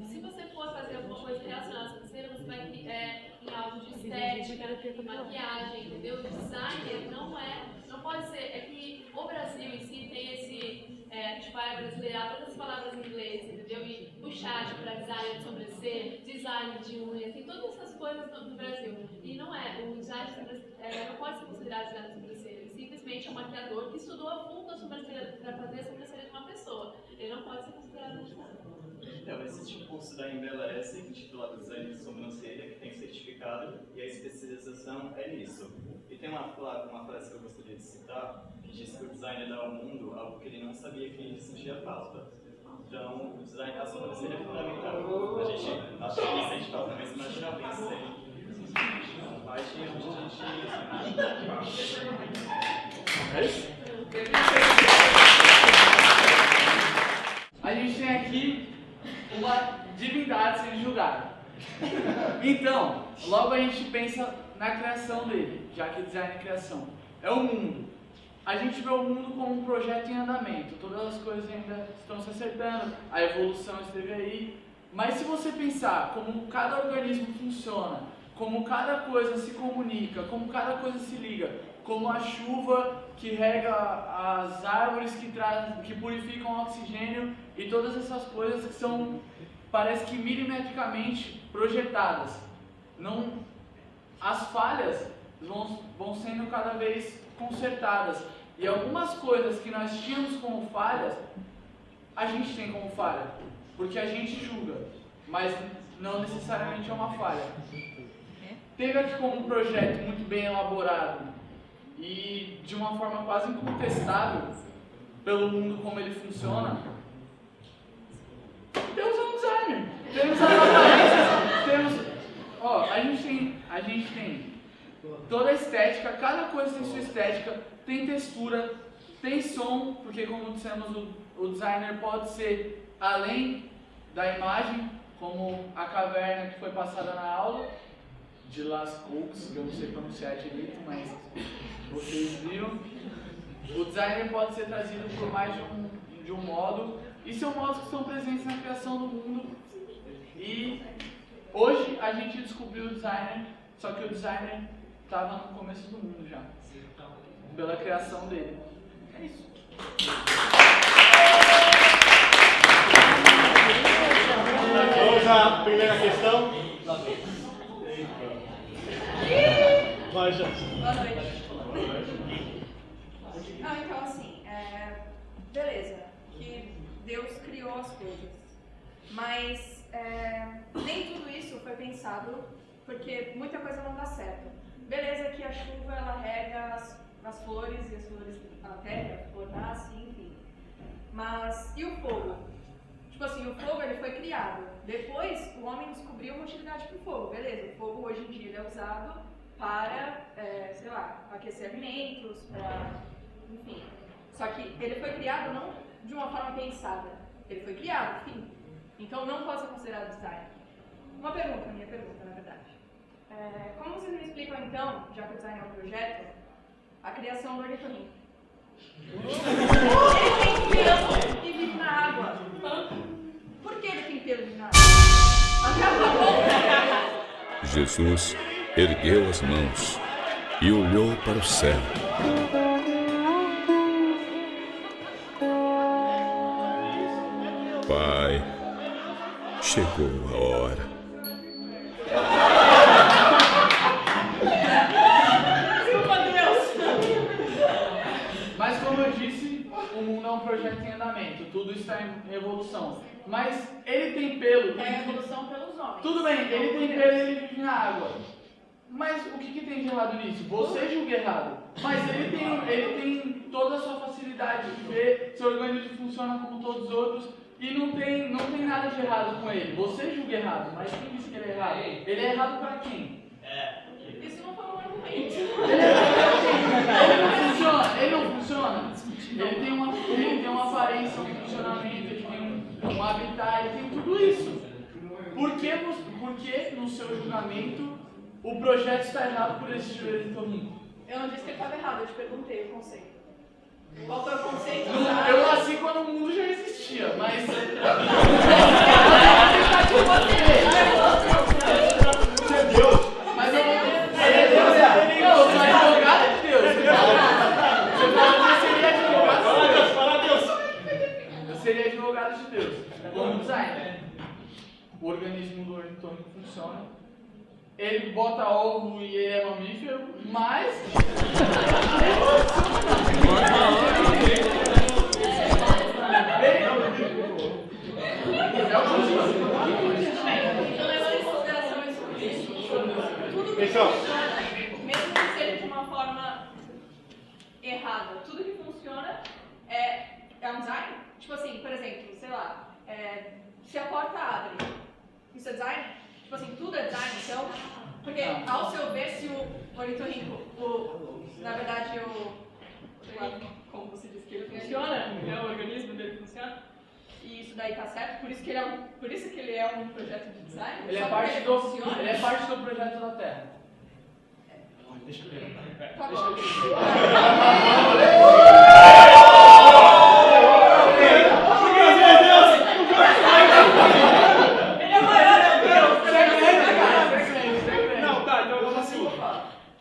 Se você for fazer alguma coisa relacionada à sobrancelha, você vai em algo de estética, maquiagem, entendeu? Designer não pode ser, é que o Brasil em si tem esse, a gente vai brasileirar todas as palavras em inglês, entendeu? E puxar para design de sobrancelha, design de unha, tem todas essas coisas no Brasil. E não o design de sobrancelha não pode ser considerado design de sobrancelha, ele simplesmente é um maquiador que estudou a fundo a sobrancelha para fazer a sobrancelha de uma pessoa. Ele não pode ser considerado um designer. Então, existe o curso da Embeleze, intitulado Design de Sobrancelha, que tem certificado, e a especialização é nisso. E tem uma frase que eu gostaria de citar, que diz que o designer dá ao mundo algo que ele não sabia que ele sentia falta. Então, o design da sobrancelha é fundamental. A gente acha que ele sente falta, mas imagina alguém sem. Então, parte onde a gente... É isso? A gente tem aqui uma divindade sendo julgada. Então, logo a gente pensa na criação dele, já que design é criação. É o mundo. A gente vê o mundo como um projeto em andamento. Todas as coisas ainda estão se acertando, a evolução esteve aí. Mas se você pensar como cada organismo funciona, como cada coisa se comunica, como cada coisa se liga, como a chuva que rega as árvores, que purificam o oxigênio e todas essas coisas que são, parece que milimetricamente projetadas. As falhas vão sendo cada vez consertadas. E algumas coisas que nós tínhamos como falhas, a gente tem como falha, porque a gente julga, mas não necessariamente é uma falha. Teve aqui como um projeto muito bem elaborado e de uma forma quase incontestável pelo mundo como ele funciona. Temos um designer, temos as aparências, a gente tem toda a estética, cada coisa tem sua estética, tem textura, tem som, porque como dissemos, o designer pode ser além da imagem, como a caverna que foi passada na aula, de Las Cooks, que eu não sei pronunciar direito, mas vocês viram. O designer pode ser trazido por mais de um modo, e são modos que estão presentes na criação do mundo. E hoje a gente descobriu o designer, só que o designer estava no começo do mundo já, pela criação dele. É isso. Vamos à primeira questão. Vai, Jans. Boa noite. Não, então assim, beleza, que Deus criou as coisas, mas nem tudo isso foi pensado, porque muita coisa não dá certo. Beleza que a chuva ela rega as flores, e as flores a terra, a flor nasce, enfim. Mas e o fogo? Tipo assim, o fogo ele foi criado. Depois o homem descobriu uma utilidade para o fogo. Beleza, o fogo hoje em dia ele é usado para, sei lá, aquecer alimentos, para, enfim. Só que ele foi criado não de uma forma pensada. Ele foi criado, enfim. Então não pode ser considerado design. Minha pergunta, na verdade. Como vocês me explicam então, já que o design é um projeto, a criação do ornitorrinco? Ele tem pelo e vive na água. Por que ele tem pelo e vive na água? Jesus ergueu as mãos e olhou para o céu. Pai, chegou a hora. Mas como eu disse, Tudo bem, ele tem pelo e ele vive na água. Mas o que tem de errado nisso? Você julga errado. Mas ele tem toda a sua facilidade de ver, seu organismo funciona como todos os outros e não tem nada de errado com ele. Você julga errado, mas quem disse que ele é errado? Ele é errado pra quem? Isso não foi um argumento. Ele não funciona. Ele tem uma aparência, um funcionamento, ele tem um habitat, ele tem tudo isso. Por que no seu julgamento o projeto está errado por existir o ornitorrinco? Eu não disse que ele estava errado, eu te perguntei o conceito. Qual foi o conceito? Eu nasci quando o mundo já existia, mas... Você é Deus! Mas eu não... Não, eu sou advogado de Deus. Você falou que eu seria advogado de Deus. Fala Deus! Eu seria advogado de Deus. Como designer. O organismo do ornitorrinco funciona. Ele bota ovo e ele é mamífero, mas... Mesmo que seja de uma forma errada, tudo que funciona é um design. Tipo assim, por exemplo, sei lá, se a porta abre, isso é design? Tipo assim, tudo é design, então? Porque, ao seu ver, se o ornitorrinco, na verdade, sei lá, como você disse que ele funciona, o organismo dele funciona, e isso daí tá certo, por isso que ele é um projeto de design? Ele é só parte porque do projeto da Terra. Deixa eu ver. Tá bom. Não, tá, então vamos assim.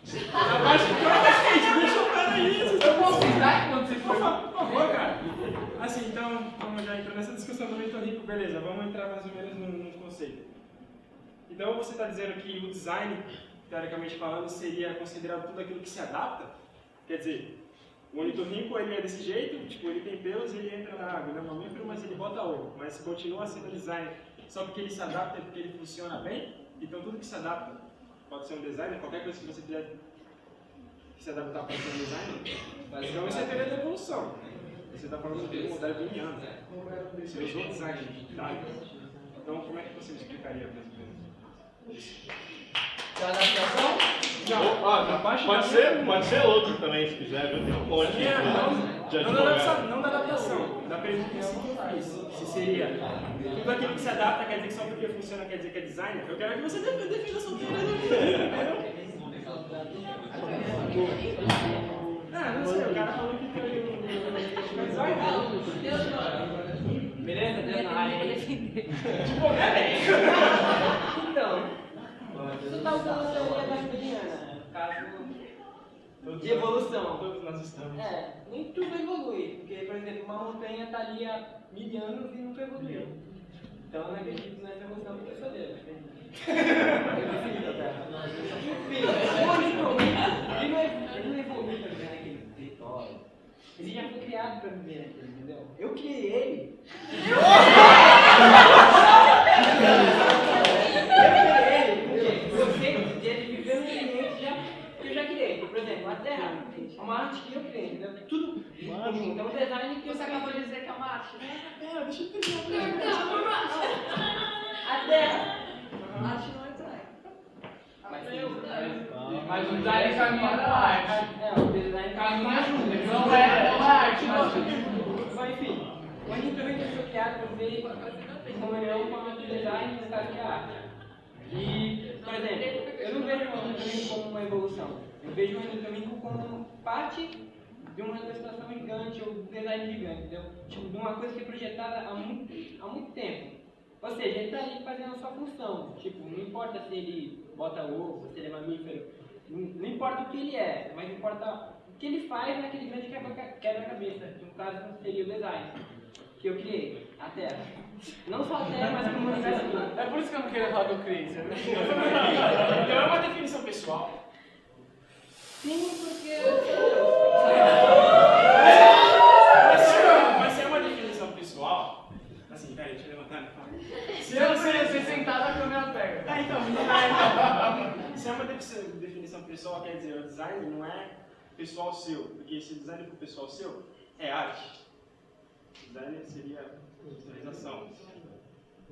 Deixa eu ver isso. Eu posso citar quando você for? Por favor, cara. Assim, então, vamos já entrar nessa discussão do ornitorrinco, beleza, vamos entrar mais ou menos no conceito. Então, você está dizendo que o design, teoricamente falando, seria considerado tudo aquilo que se adapta? Quer dizer, o ornitorrinco ele é desse jeito, tipo, ele tem pelos, ele entra na água, ele é um mamífero, mas ele bota ovo, mas continua sendo design só porque ele se adapta, porque ele funciona bem? Então, tudo que se adapta pode ser um design, qualquer coisa que você fizer que se adaptar pode ser um design? Então, isso é teoria da evolução. Você está falando do modelo guianiano. Você usou design digital. Então, como é que você me explicaria mais ou menos isso? Adaptação? Não, Pode ser outro também, se quiser, viu? Tem um monte de advogado. Não da adaptação, da pergunta que eu fiz. Se seria tudo aquilo que se adapta quer dizer que só porque funciona quer dizer que é designer? Eu quero que você defenda a sua teoria. Não sei, o cara falou que teoria do design. Beleza? Deus na área aí. Tipo, Então, você tá usando a teoria darwiniana, caso de evolução. Todos nós estamos. Nem tudo evolui, porque, por exemplo, uma montanha tá ali há 1000 anos e nunca evoluiu. Então eu não acredito nessa evolução porque eu sou Deus. Ele não evoluiu pra viver naquele território. Ele já foi criado pra viver naquele, entendeu? Eu criei ele. Por exemplo, a Terra é uma arte que eu criei, entendeu? Tudo então o design que Você acabou de dizer que é uma arte. Deixa eu terminar. A Terra. Arte não é design. Mas o design caminha da arte. O design caminha junto. Não é arte, mas enfim, o ornitorrinco foi criado para ver comunhão com o design no caso que é a arte. E, por exemplo, eu não vejo o ornitorrinco como uma evolução. Eu vejo o ornitorrinco como parte de uma ilustração gigante ou design gigante, entendeu? Tipo, de uma coisa que é projetada há muito tempo. Ou seja, ele está ali fazendo a sua função. Tipo, não importa se ele bota ovo, se ele é mamífero, não importa o que ele é, mas importa o que ele faz naquele grande quebra-cabeça, que no caso seria o design, que eu criei, a Terra. Não só a Terra, mas como o universo todo. É por isso que eu não queria falar que eu criei, sabe? Então é uma definição pessoal. Sim, porque... Mas se é uma definição pessoal, assim, peraí, deixa eu levantar e falar. Se você sentado, a câmera pega. Se é uma definição pessoal, quer dizer, o design não é pessoal seu, porque se design for pessoal seu, é arte. Design seria visualização.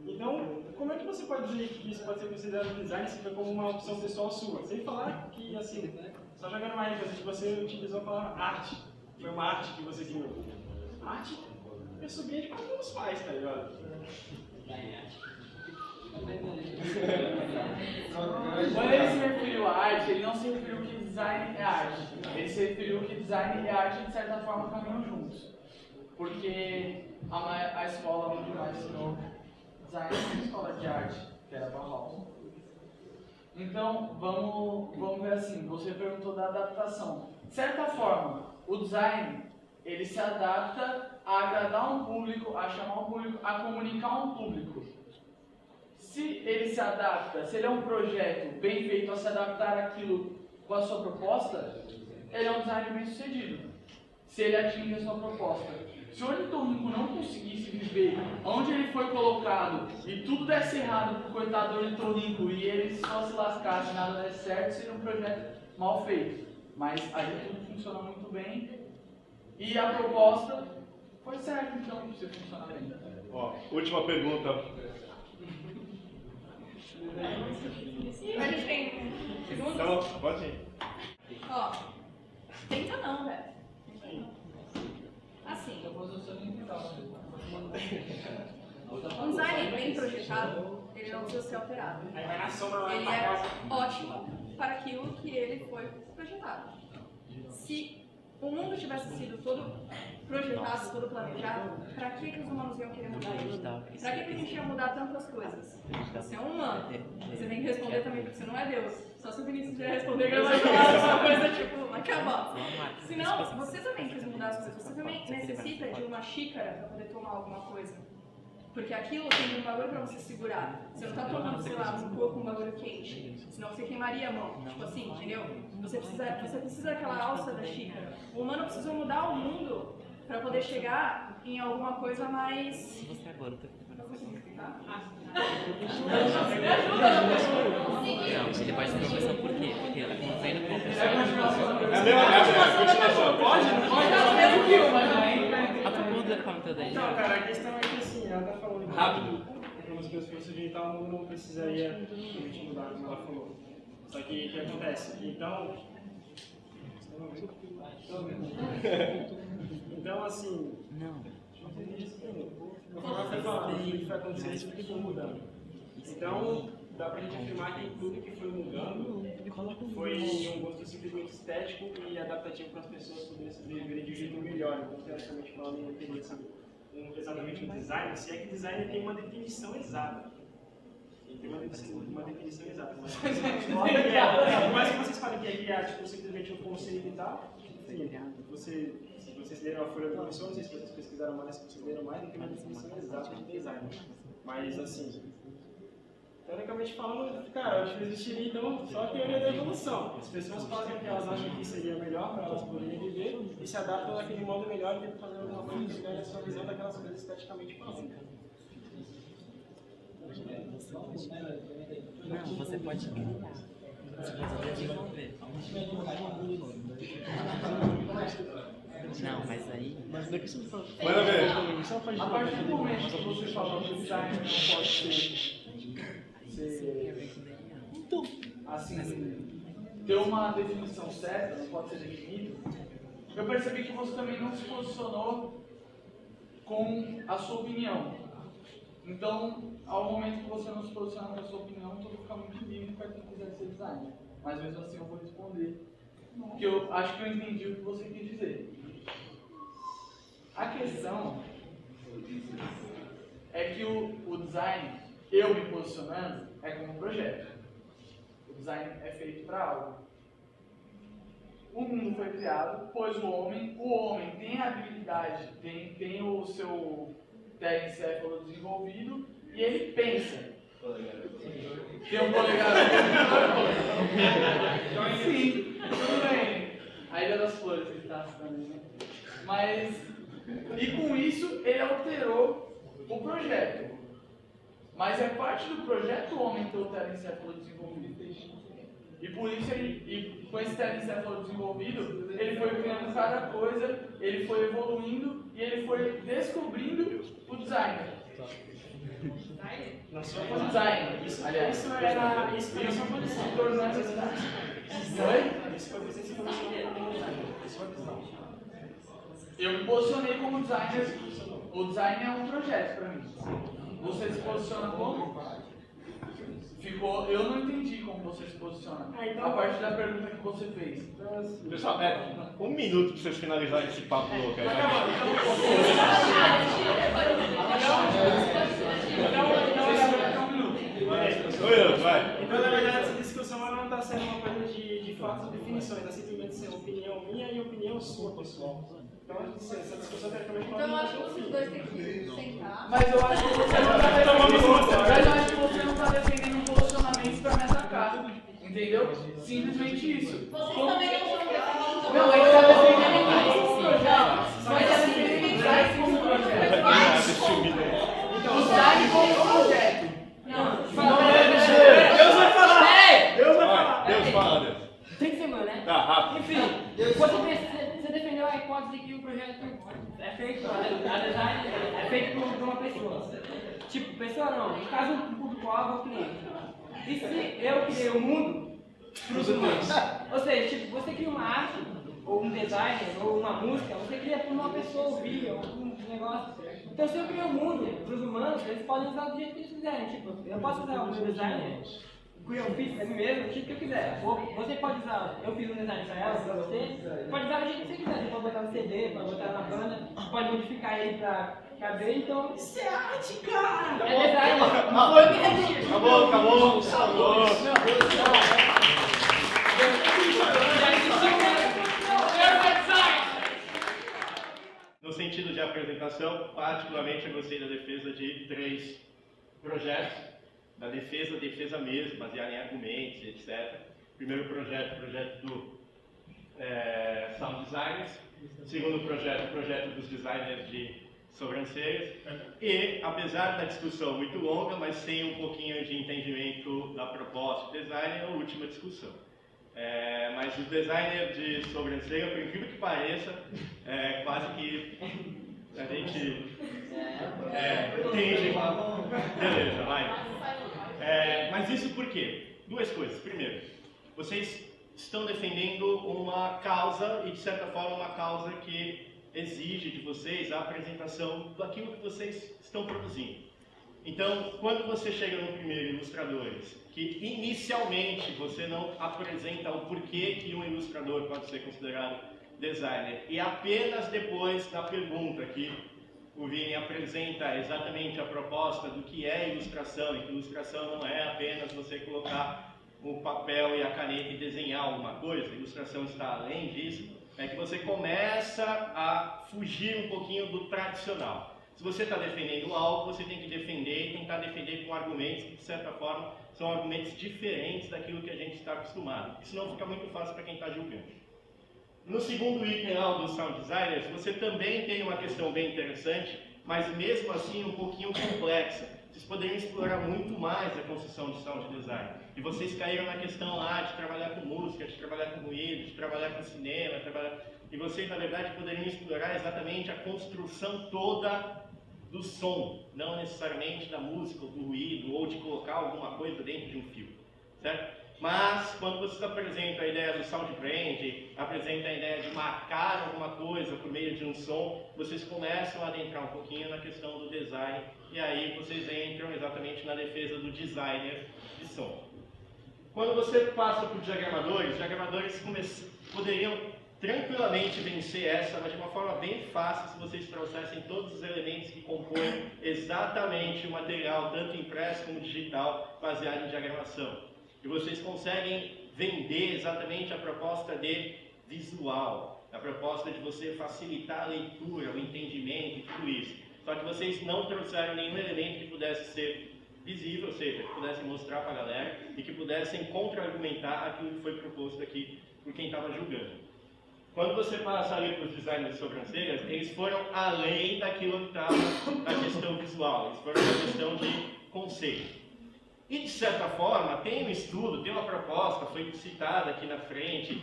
Então, como é que você pode dizer que isso pode ser considerado design se for como uma opção pessoal sua? Sem falar que, assim, só jogando uma ênfase, você utilizou a palavra arte. Foi uma arte que você criou. Arte é subir de cada um dos pais, tá ligado? Quando ele se referiu à arte, ele não se referiu que design é arte. Ele se referiu que design e arte, de certa forma, caminham juntos. Porque a escola onde mais ensinou design é uma escola de arte, que era a Bauhaus. Então, vamos ver assim, você perguntou da adaptação. De certa forma, o design, ele se adapta a agradar um público, a chamar um público, a comunicar um público. Se ele se adapta, se ele é um projeto bem feito a se adaptar àquilo com a sua proposta, ele é um design bem sucedido. Se ele atinge a sua proposta. Se o ornitorrinco não conseguisse viver onde ele foi colocado e tudo desse errado pro coitado do ornitorrinco e ele só se lascasse e nada desse certo, seria um projeto mal feito. Mas aí tudo funciona muito bem e a proposta foi certa, então, para você funcionar bem. Ó, última pergunta. A gente tem segundos? Então, pode ir. Ó, tenta não, velho. Assim, um design bem projetado, ele não precisa ser alterado. Aí vai na sombra lá Ele na é casa. ótimo para aquilo que ele foi projetado. Se o mundo tivesse sido todo projetado, todo planejado, para que os humanos iam querer mudar ele? Para que a gente ia mudar tantas coisas? Você é um humano, você tem que responder também, porque você não é Deus. Só se o Vinícius quiser responder, que ele vai falar alguma coisa tipo, acabou. Senão, você também quis mudar as coisas, você também necessita de uma xícara para poder tomar alguma coisa. Porque aquilo tem um bagulho pra você segurar. Você não tá tomando, sei lá, um coco, um bagulho quente. Senão você queimaria a mão. Tipo assim, entendeu? Você precisa daquela alça da xícara. O humano precisa mudar o mundo pra poder chegar em alguma coisa mais... Você agora, eu tô Tá? Não, ele pode ter profissão por quê? Porque ele tá convivendo com uma pessoa. É a mesma continuação. Pode? A pergunta comentou daí. Então, cara, a questão é que assim, ela tá falando rápido, algumas coisas que você digital não precisaria realmente mudar, como ela falou. Só que o que acontece? Então, assim. Não. Conforme foi falando, tudo que foi acontecendo, isso que foi mudando. Então, dá pra gente afirmar que tudo que foi mudando foi um gosto simplesmente estético e adaptativo para as pessoas poderem sobreviverem de um jeito melhor. Então, teoricamente falando, não teria assim, exatamente um design, se é que design tem uma definição exata. Ele tem uma definição exata. Mas que vocês falam que é criar tipo, simplesmente um conceito e tal, se vocês leram a folha do professor, não sei se vocês pesquisaram mais, se vocês leram mais, não tem uma definição exata de design. Mas assim, teoricamente falando, cara, eu acho que existiria então só a teoria da evolução. As pessoas fazem o que elas acham que seria melhor para elas poderem viver e se adaptam daquele modo melhor e tentam fazer alguma coisa que ganhe a sua visão daquelas coisas esteticamente falando. Não, você pode criar. Você pode desenvolver. Não, mas aí. Mas daqui você não faz. A partir do momento que você fala que o design não pode ser assim, ter uma definição certa, não pode ser definido, eu percebi que você também não se posicionou com a sua opinião. Então, ao momento que você não se posiciona com a sua opinião, tudo fica muito livre para quem quiser ser designer. Mas mesmo assim eu vou responder, porque eu acho que eu entendi o que você quis dizer. A questão é que o design, eu me posicionando, é como um projeto. O design é feito para algo. O mundo foi criado, pois o homem tem a habilidade, tem o seu telencéfalo desenvolvido e ele pensa. Tem um polegar. Sim, tudo bem. A Ilha das Flores ele está também, né? Mas, e com isso ele alterou o projeto. Mas é parte do projeto o homem ter o telencéfalo desenvolvido. E por isso, e com esse telencéfalo desenvolvido, ele foi criando cada coisa, ele foi evoluindo e ele foi descobrindo o designer. Na sua O designer, aliás. Isso era a sua posição. Se tornou necessidade. Oi? Isso foi você se posicionou como designer. Isso foi a visão. Eu me posicionei como designer. O design é um projeto para mim. Você se posiciona como? Ficou, eu não entendi como você se posiciona. A partir da pergunta que você fez. Pessoal, 1 minuto para vocês finalizarem esse papo louco aí. Vai. Então, na verdade, essa discussão ela não está sendo uma coisa de fato de definições, está simplesmente sendo opinião minha e opinião sua, pessoal. Então, essa discussão teoricamente Então eu acho que vocês dois têm que sentar. Mas eu acho que você não está defendendo um posicionamento para me atacar. Entendeu? Simplesmente isso. Vocês também não estão defendendo. Não, ele está defendendo um projeto. Mas está defendendo o design como projeto. O design como projeto. Deus vai falar! Deus vai falar! Deus fala, Deus. Tem que ser mano, né? Tá, rápido. Enfim, você defendeu a hipótese que o projeto é feito, a design é feito por uma pessoa. Tipo, pessoa não, no caso o público-alvo é o cliente. E se eu criei o mundo para os humanos? Ou seja, tipo, você cria uma arte, ou um design, ou uma música, você cria para uma pessoa ouvir, ou um negócio. Então se eu criei o mundo para os humanos, eles podem usar do jeito que eles quiserem. Tipo, eu posso usar o meu design, eu fiz pra mim mesmo, do jeito que eu quiser. Ou você pode usar, eu fiz um design pra ela, pra você, pode usar do jeito que você quiser. Você pode botar no CD, pode botar na banda, pode modificar ele pra caber, então... Isso é arte, cara! É design. Acabou. No sentido de apresentação, particularmente eu gostei da defesa de 3 projetos, da defesa mesmo, baseada em argumentos, etc. Primeiro projeto do Sound Designers. Segundo projeto dos designers de sobrancelhas. E, apesar da discussão muito longa, mas sem um pouquinho de entendimento da proposta do design, é a última discussão. Mas o designer de sobrancelha, por incrível que pareça, quase que a gente entende. Beleza, vai. Mas isso por quê? 2 coisas. Primeiro, vocês estão defendendo uma causa e, de certa forma, uma causa que exige de vocês a apresentação daquilo que vocês estão produzindo. Então, quando você chega no primeiro Ilustradores, que inicialmente você não apresenta o porquê que um ilustrador pode ser considerado designer, e apenas depois da pergunta que o Vini apresenta exatamente a proposta do que é ilustração, e que ilustração não é apenas você colocar o papel e a caneta e desenhar alguma coisa, a ilustração está além disso, é que você começa a fugir um pouquinho do tradicional. Se você está defendendo algo, você tem que defender e tentar defender com argumentos que, de certa forma, são argumentos diferentes daquilo que a gente está acostumado. Isso não fica muito fácil para quem está julgando. No segundo item lá dos Sound Designers, você também tem uma questão bem interessante, mas mesmo assim um pouquinho complexa. Vocês poderiam explorar muito mais a construção de Sound Design. E vocês caíram na questão lá de trabalhar com música, de trabalhar com ruído, de trabalhar com cinema, e vocês, na verdade, poderiam explorar exatamente a construção toda do som, não necessariamente da música, ou do ruído, ou de colocar alguma coisa dentro de um filme, certo? Mas, quando vocês apresentam a ideia do sound brand, apresentam a ideia de marcar alguma coisa por meio de um som, vocês começam a adentrar um pouquinho na questão do design, e aí vocês entram exatamente na defesa do designer de som. Quando você passa por diagramadores, os diagramadores poderiam tranquilamente vencer essa, mas de uma forma bem fácil, se vocês trouxessem todos os elementos que compõem exatamente o material, tanto impresso como digital, baseado em diagramação. E vocês conseguem vender exatamente a proposta de visual, a proposta de você facilitar a leitura, o entendimento e tudo isso. Só que vocês não trouxeram nenhum elemento que pudesse ser visível, ou seja, que pudessem mostrar para a galera e que pudessem contra-argumentar aquilo que foi proposto aqui por quem estava julgando. Quando você passa ali para os designers de sobrancelhas, eles foram além daquilo que estava na questão visual. Eles foram na questão de conceito. E, de certa forma, tem um estudo, tem uma proposta, foi citada aqui na frente,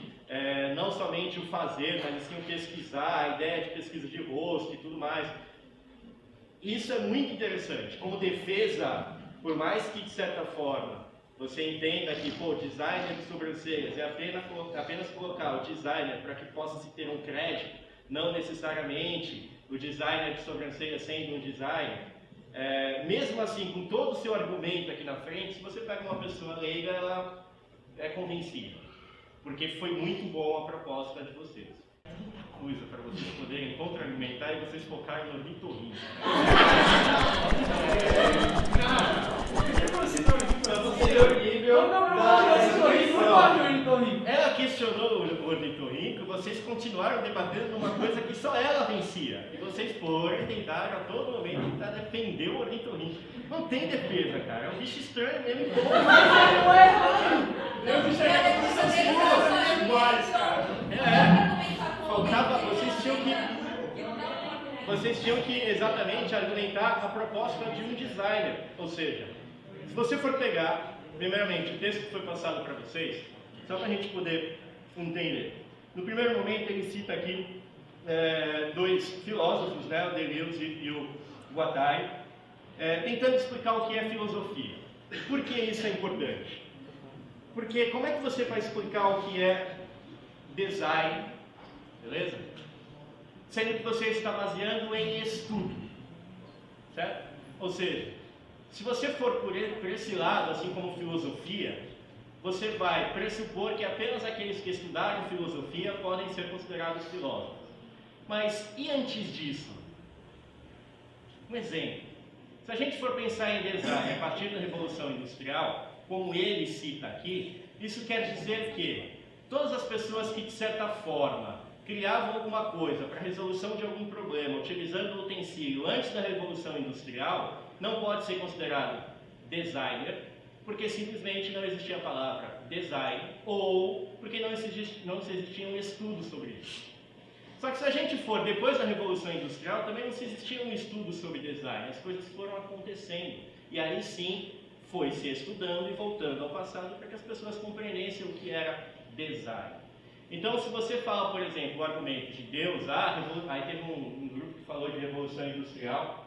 não somente o fazer, mas sim o pesquisar, a ideia de pesquisa de rosto e tudo mais. Isso é muito interessante. Como defesa, por mais que, de certa forma, você entenda que, designer de sobrancelhas é apenas colocar o designer para que possa se ter um crédito, não necessariamente o designer de sobrancelhas sendo um designer, mesmo assim, com todo o seu argumento aqui na frente, se você pega uma pessoa leiga, ela é convencida, porque foi muito boa a proposta de vocês. Coisa para vocês poderem contra-argumentar e vocês focarem no ornitorrinco. Ela questionou o ornitorrinco, vocês continuaram debatendo numa coisa que só ela vencia. E vocês foram tentar a todo momento tentar defender o ornitorrinco. Não tem defesa, cara. É um bicho estranho mesmo. Não é errado. São iguais, cara. Faltava, vocês tinham que exatamente argumentar a proposta de um designer. Ou seja, se você for pegar, primeiramente, o texto que foi passado para vocês, só para a gente poder entender. No primeiro momento, ele cita aqui dois filósofos, né, o Deleuze e o Guattari, tentando explicar o que é filosofia. Por que isso é importante? Porque como é que você vai explicar o que é design, beleza? Sendo que você está baseando em estudo, certo? Ou seja, se você for por esse lado, assim como filosofia, você vai pressupor que apenas aqueles que estudaram filosofia podem ser considerados filósofos. Mas e antes disso? Um exemplo. Se a gente for pensar em design a partir da Revolução Industrial, como ele cita aqui, isso quer dizer que todas as pessoas que, de certa forma, criavam alguma coisa para a resolução de algum problema, utilizando o utensílio antes da Revolução Industrial, não pode ser considerado designer, porque simplesmente não existia a palavra design, ou porque não existia um estudo sobre isso. Só que se a gente for depois da Revolução Industrial, também não se existia um estudo sobre design, as coisas foram acontecendo, e aí sim foi se estudando e voltando ao passado para que as pessoas compreendessem o que era design. Então, se você fala, por exemplo, o argumento de Deus, aí teve um grupo que falou de Revolução Industrial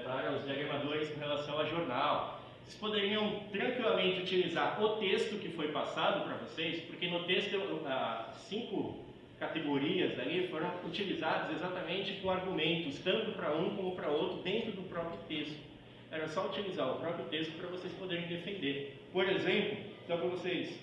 para os diagramadores com relação a jornal. Vocês poderiam tranquilamente utilizar o texto que foi passado para vocês, porque no texto, 5 categorias ali foram utilizadas exatamente com argumentos, tanto para um como para outro, dentro do próprio texto. Era só utilizar o próprio texto para vocês poderem defender. Por exemplo, só para vocês...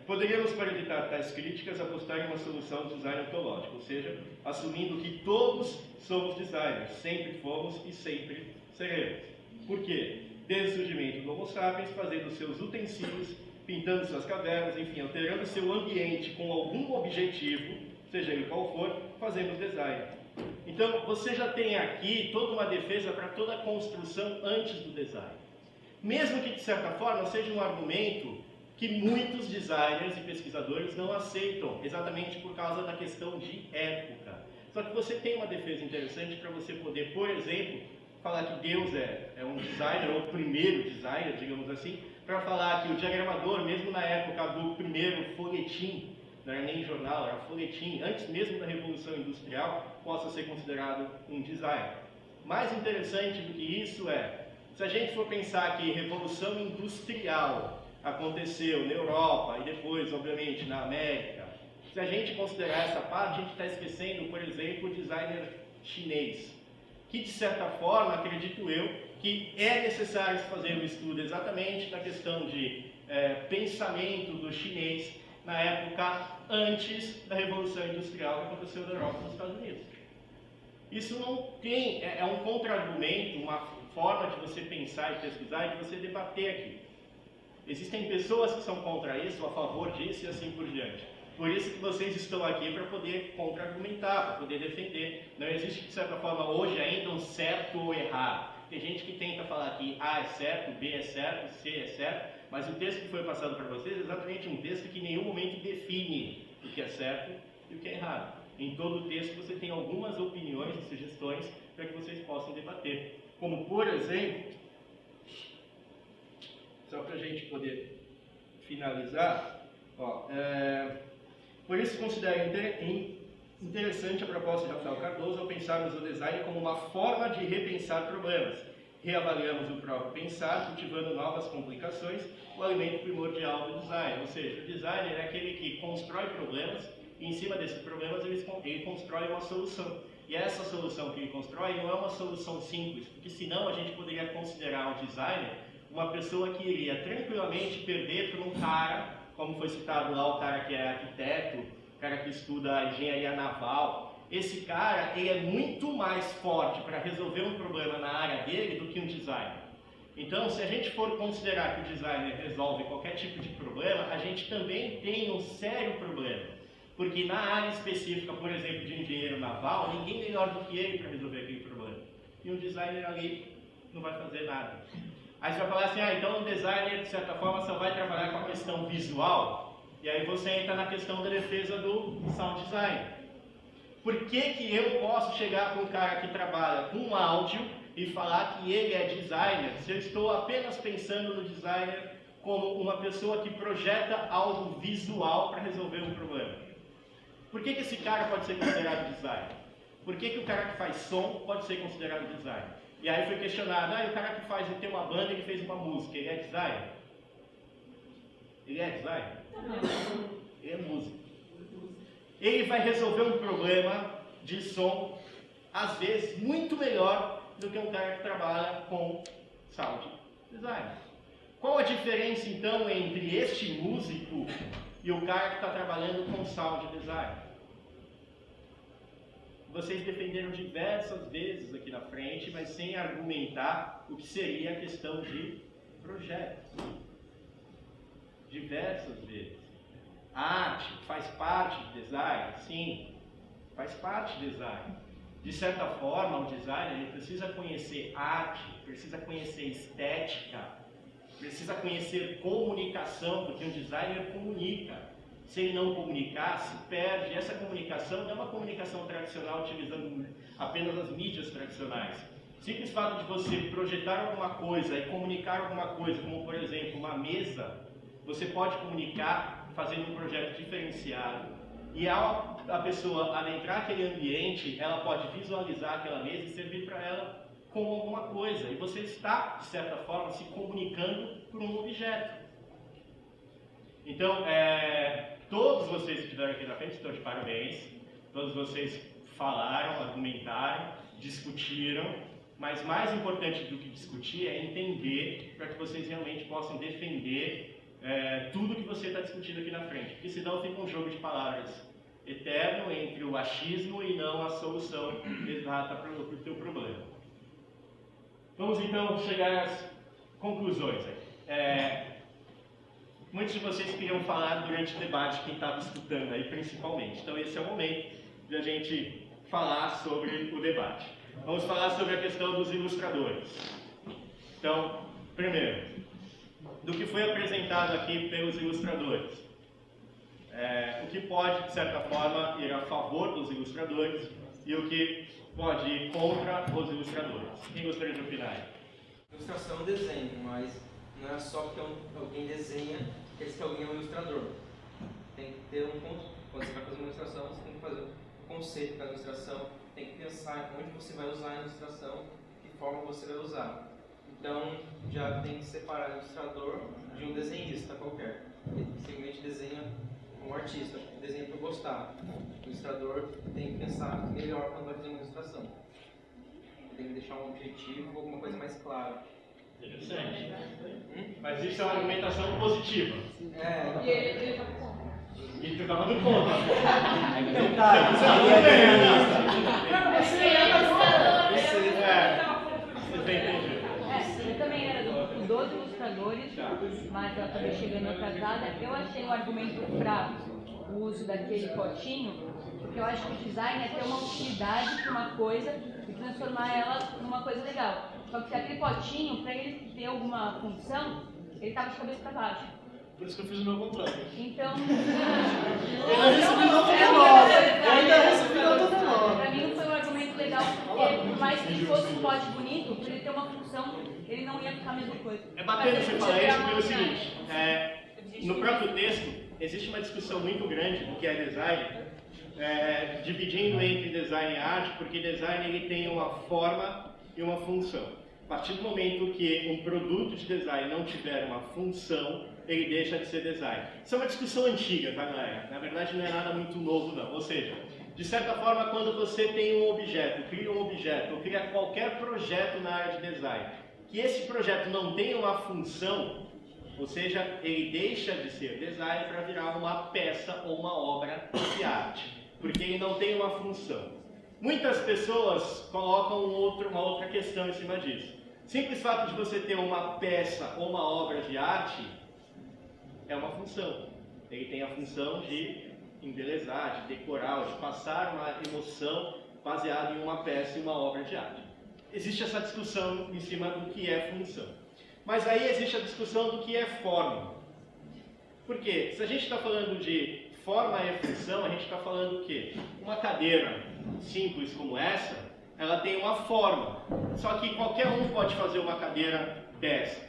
poderíamos, para evitar tais críticas, apostar em uma solução de design ontológico, ou seja, assumindo que todos somos designers, sempre fomos e sempre seremos. Por quê? Desde o surgimento do Homo sapiens, fazendo seus utensílios, pintando suas cavernas, enfim, alterando seu ambiente com algum objetivo, seja ele qual for, fazemos design. Então, você já tem aqui toda uma defesa para toda a construção antes do design. Mesmo que, de certa forma, seja um argumento que muitos designers e pesquisadores não aceitam, exatamente por causa da questão de época. Só que você tem uma defesa interessante para você poder, por exemplo, falar que Deus é um designer, ou o primeiro designer, digamos assim, para falar que o diagramador, mesmo na época do primeiro folhetim, não era nem jornal, era folhetim, antes mesmo da Revolução Industrial, possa ser considerado um designer. Mais interessante do que isso se a gente for pensar que Revolução Industrial aconteceu na Europa e depois, obviamente, na América, se a gente considerar essa parte, a gente está esquecendo, por exemplo, o designer chinês, que, de certa forma, acredito eu, que é necessário fazer um estudo exatamente da questão de pensamento do chinês na época antes da Revolução Industrial que aconteceu na Europa e nos Estados Unidos. Isso não tem, é um contra-argumento, uma forma de você pensar e pesquisar e de você debater aqui. Existem pessoas que são contra isso, a favor disso e assim por diante. Por isso que vocês estão aqui para poder contra-argumentar, para poder defender. Não existe, de certa forma, hoje ainda um certo ou errado. Tem gente que tenta falar que A é certo, B é certo, C é certo, mas o texto que foi passado para vocês é exatamente um texto que em nenhum momento define o que é certo e o que é errado. Em todo o texto você tem algumas opiniões e sugestões para que vocês possam debater. como por exemplo, só para a gente poder finalizar, ó, por isso considero interessante a proposta de Rafael Cardoso ao pensarmos o design como uma forma de repensar problemas. Reavaliamos o próprio pensar, cultivando novas complicações, o alimento primordial do design. Ou seja, o designer é aquele que constrói problemas e em cima desses problemas ele constrói uma solução. E essa solução que ele constrói não é uma solução simples, porque senão a gente poderia considerar o designer uma pessoa que iria tranquilamente perder para um cara, como foi citado lá, o cara que é arquiteto, o cara que estuda engenharia naval. Esse cara, ele é muito mais forte para resolver um problema na área dele do que um designer. Então, se a gente for considerar que o designer resolve qualquer tipo de problema, a gente também tem um sério problema. Porque na área específica, por exemplo, de engenheiro naval, ninguém é melhor do que ele para resolver aquele problema. E um designer ali não vai fazer nada. Aí você vai falar assim, então o designer, de certa forma, só vai trabalhar com a questão visual, e aí você entra na questão da defesa do sound design. Por que eu posso chegar com um cara que trabalha com áudio e falar que ele é designer, se eu estou apenas pensando no designer como uma pessoa que projeta algo visual para resolver um problema? Por que esse cara pode ser considerado designer? Por que o cara que faz som pode ser considerado designer? E aí foi questionado, o cara que ele tem uma banda, ele fez uma música, ele é designer? Ele é designer? Ele é músico. Ele vai resolver um problema de som, às vezes, muito melhor do que um cara que trabalha com sound design. Qual a diferença, então, entre este músico e o cara que está trabalhando com sound design? Vocês defenderam diversas vezes aqui na frente, mas sem argumentar o que seria a questão de projetos. Diversas vezes. A arte faz parte do design? Sim, faz parte do design. De certa forma, o designer ele precisa conhecer arte, precisa conhecer estética, precisa conhecer comunicação, porque o designer comunica. Se ele não comunicar, se perde. Essa comunicação não é uma comunicação tradicional utilizando apenas as mídias tradicionais. Simples fato de você projetar alguma coisa e comunicar alguma coisa, como por exemplo uma mesa, você pode comunicar fazendo um projeto diferenciado, e a pessoa, ao entrar naquele ambiente, ela pode visualizar aquela mesa e servir para ela como alguma coisa, e você está, de certa forma, se comunicando por um objeto. Então, todos vocês que estiveram aqui na frente estão de parabéns, todos vocês falaram, argumentaram, discutiram, mas mais importante do que discutir é entender para que vocês realmente possam defender tudo que você está discutindo aqui na frente, porque senão fica um jogo de palavras eterno entre o achismo e não a solução exata para o teu problema. Vamos então chegar às conclusões. Muitos de vocês queriam falar durante o debate, quem estava escutando aí principalmente, então esse é o momento de a gente falar sobre o debate. Vamos falar sobre a questão dos ilustradores. Então, primeiro, do que foi apresentado aqui pelos ilustradores. O que pode, de certa forma, ir a favor dos ilustradores e o que pode ir contra os ilustradores. Quem gostaria de opinar? Ilustração é um desenho, mas não é só que alguém desenha, esse alguém é um ilustrador. Tem que ter quando você vai fazer uma ilustração, você tem que fazer um conceito da ilustração, tem que pensar onde você vai usar a ilustração, que forma você vai usar. Então, já tem que separar o ilustrador de um desenhista qualquer. Ele simplesmente desenha como artista, desenha por gostar. O ilustrador tem que pensar melhor quando vai fazer uma ilustração. Tem que deixar um objetivo, alguma coisa mais clara. Interessante. Mas isso é uma argumentação positiva. E ele estava contra. E tu estava do contra. Eu também era dos ilustradores, mas eu acabei chegando atrasada. Eu achei um argumento fraco o uso daquele potinho, porque eu acho que o design é ter uma utilidade para uma coisa e transformar ela numa coisa legal. Só que se aquele potinho, para ele ter alguma função, ele estava de cabeça para baixo. Por isso que eu fiz o meu contrário. Então... Eu ainda recebi nota menor. Para mim não foi um argumento legal. legal, porque por mais que fosse um código bonito, por ele ter uma função, ele não ia ficar a mesma coisa. É bacana você falar isso pelo seguinte, no próprio texto existe uma discussão muito grande do que é design, dividindo entre design e arte, porque design ele tem uma forma e uma função. A partir do momento que um produto de design não tiver uma função, ele deixa de ser design. Isso é uma discussão antiga, tá, galera? Na verdade não é nada muito novo não, ou seja, de certa forma quando você tem um objeto, cria um objeto, ou cria qualquer projeto na área de design, que esse projeto não tem uma função, ou seja, ele deixa de ser design para virar uma peça ou uma obra de arte, porque ele não tem uma função. Muitas pessoas colocam uma outra questão em cima disso. Simples fato de você ter uma peça ou uma obra de arte é uma função. Ele tem a função de embelezar, de decorar, de passar uma emoção baseada em uma peça e uma obra de arte. Existe essa discussão em cima do que é função. Mas aí existe a discussão do que é forma. Por quê? Se a gente está falando de forma e função, a gente está falando o quê? Uma cadeira simples como essa, ela tem uma forma. Só que qualquer um pode fazer uma cadeira dessa.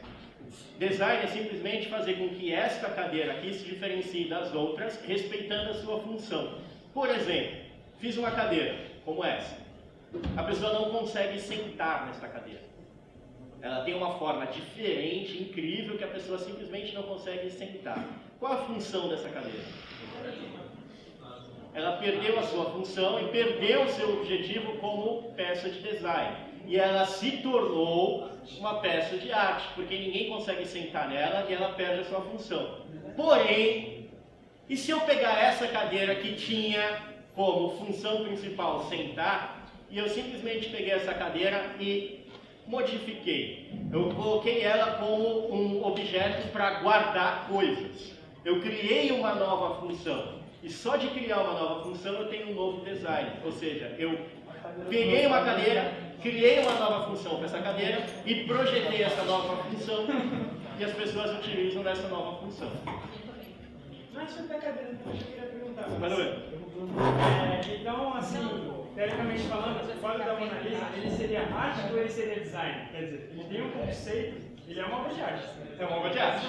Design é simplesmente fazer com que esta cadeira aqui se diferencie das outras, respeitando a sua função. Por exemplo, fiz uma cadeira como essa. A pessoa não consegue sentar nesta cadeira. Ela tem uma forma diferente, incrível, que a pessoa simplesmente não consegue sentar. Qual a função dessa cadeira? Ela perdeu a sua função e perdeu o seu objetivo como peça de design. E ela se tornou uma peça de arte, porque ninguém consegue sentar nela e ela perde a sua função. Porém, e se eu pegar essa cadeira que tinha como função principal sentar, e eu simplesmente peguei essa cadeira e modifiquei. Eu coloquei ela como um objeto para guardar coisas. Eu criei uma nova função. E só de criar uma nova função eu tenho um novo design. Ou seja, eu peguei uma cadeira, criei uma nova função para essa cadeira e projetei essa nova função e as pessoas utilizam dessa nova função. Mas sobre a cadeira, eu queria perguntar. Manuel. Então, assim, teoricamente falando, o quadro da Mona Lisa, ele seria arte ou ele seria design? Quer dizer, ele tem um conceito, ele é uma obra de arte. É uma obra de arte.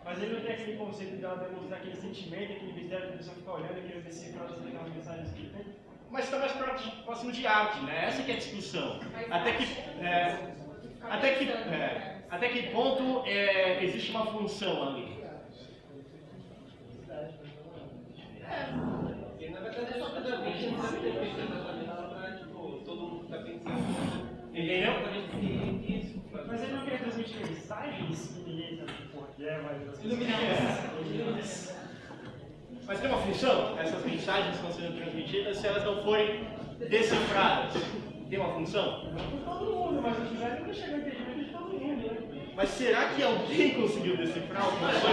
Mas ele não tem aquele conceito de ela demonstrar aquele sentimento, aquele mistério que a pessoa fica olhando, aquele decifrar as mensagens que tem. Mas está mais próximo de arte, né? Essa que é a discussão. Até que ponto existe uma função ali? E na verdade é só cada vez que você tem feito exatamente para todo mundo está pensando. Entendeu? Mas ele não quer transmitir mensagens que ninguém sabe o que é, mas Iluminação. Mas tem uma função? Essas mensagens estão sendo transmitidas se elas não forem decifradas. Tem uma função? Não por todo mundo, mas o design nunca chega a entendimento de todo mundo, né? Mas será que alguém conseguiu decifrar alguma coisa?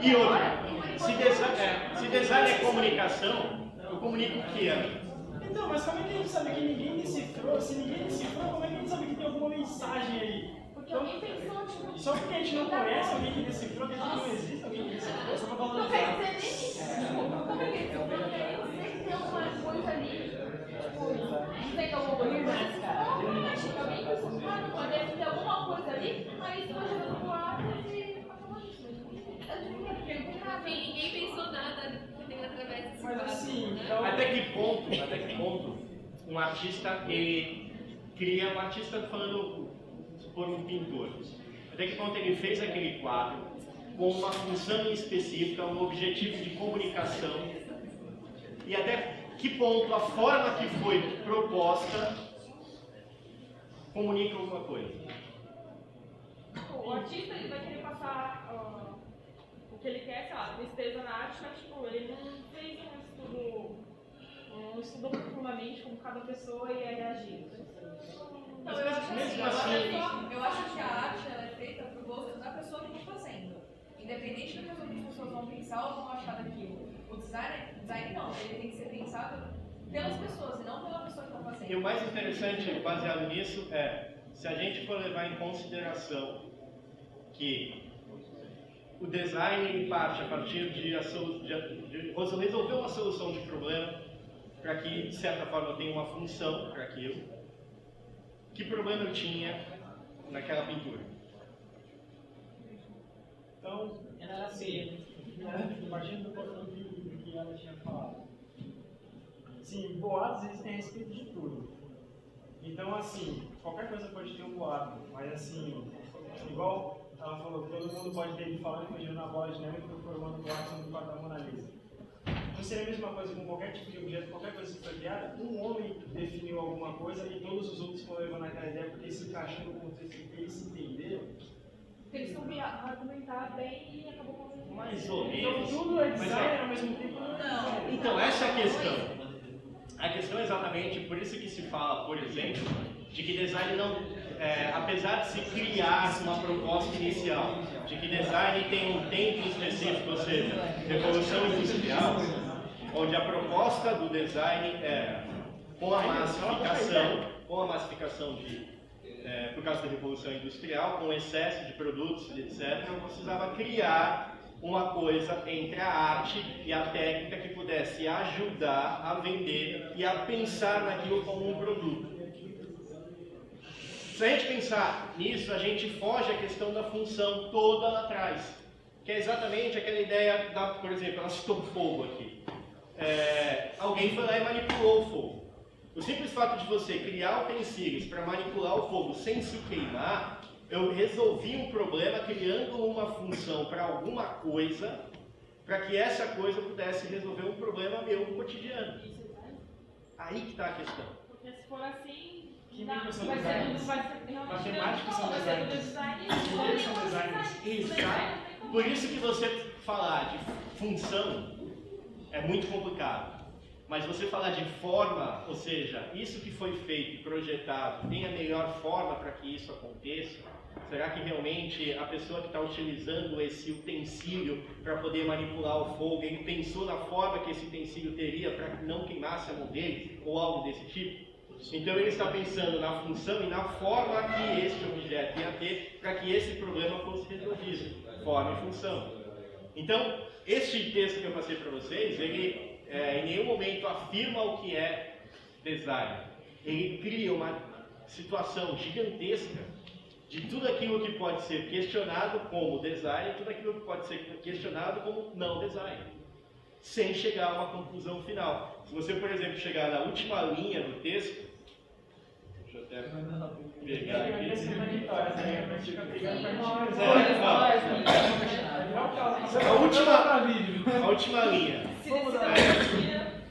E outra, se design é comunicação, eu comunico o que é? Então, mas como é que a gente sabe que ninguém decifrou? Se ninguém decifrou, como é que a gente sabe que tem alguma mensagem aí? Porque alguém pensou, tipo... Só porque a gente não conhece alguém que decifrou, que a gente não existe alguém que decifrou, só pra valorizar. Não quer dizer nem isso. Como é que ele decifrou? Porque aí eu sei que tem alguma coisa ali. Tipo, não sei que alguma coisa, mas acho que alguém pensou, não deve ter alguma coisa ali, aí foi jogando pro ar e acabou isso. Ninguém pensou nada através desse Mas assim, então... Até que ponto um artista ele cria, um artista falando por um pintor, até que ponto ele fez aquele quadro com uma função específica, um objetivo de comunicação, e até que ponto a forma que foi proposta comunica alguma coisa. O artista ele vai querer passar o que ele quer, sei lá, tristeza na arte, mas tipo, ele não fez um estudo profundamente como cada pessoa ia reagir. Não, eu acho assim, eu acho que a arte ela é feita por gosto da pessoa que está fazendo. Independente do que as outras pessoas vão pensar ou vão achar daquilo. O design não, ele tem que ser pensado pelas pessoas e não pela pessoa que está fazendo. E o mais interessante, baseado nisso, é se a gente for levar em consideração que o design ele parte a partir de resolver uma solução de problema, para que, de certa forma, eu tenha uma função para aquilo. Que problema eu tinha naquela pintura? Então, era assim, partindo do ponto de vista que ela tinha falado. Sim, boatos existem a respeito de tudo. Então, assim, qualquer coisa pode ter um boato, mas assim, igual ela falou, todo mundo pode ter ele falando que girando na bola de neve e foi formando boatos no quadro da Mona Lisa. Não seria a mesma coisa com qualquer tipo de objeto, qualquer coisa que foi criada? Um homem definiu alguma coisa e todos os outros foram levando aquela ideia porque se encaixou no contexto que eles se entenderam. Eles souberam argumentar bem e acabou com Mais ou menos. Então tudo é design ao mesmo tempo. Não. Então, essa é a questão. A questão é exatamente por isso que se fala, por exemplo, de que design não, apesar de se criar uma proposta inicial, de que design tem um tempo específico, ou seja, revolução industrial, onde a proposta do design é com a massificação por causa da revolução industrial, com excesso de produtos, etc., eu precisava criar uma coisa entre a arte e a técnica que pudesse ajudar a vender e a pensar naquilo como um produto. Se a gente pensar nisso, a gente foge à questão da função toda lá atrás, que é exatamente aquela ideia da, por exemplo, ela citou fogo aqui. Alguém foi lá e manipulou o fogo. O simples fato de você criar utensílios para manipular o fogo sem se queimar, eu resolvi um problema criando uma função para alguma coisa, para que essa coisa pudesse resolver um problema meu cotidiano. Aí que está a questão. Porque se for assim, Químicos são vai ser designers. Matemáticos são designers. Engenheiros são designers. Exato. Por isso que você falar de função é muito complicado. Mas você falar de forma, ou seja, isso que foi feito e projetado, tem a melhor forma para que isso aconteça? Será que realmente a pessoa que está utilizando esse utensílio para poder manipular o fogo, ele pensou na forma que esse utensílio teria para que não queimasse a mão dele, ou algo desse tipo? Então ele está pensando na função e na forma que esse objeto ia ter para que esse problema fosse resolvido, forma e função. Então, este texto que eu passei para vocês, ele em nenhum momento afirma o que é design. Ele cria uma situação gigantesca de tudo aquilo que pode ser questionado como design e tudo aquilo que pode ser questionado como não design, sem chegar a uma conclusão final. Se você, por exemplo, chegar na última linha do texto, deixa eu até pegar aqui. A última linha.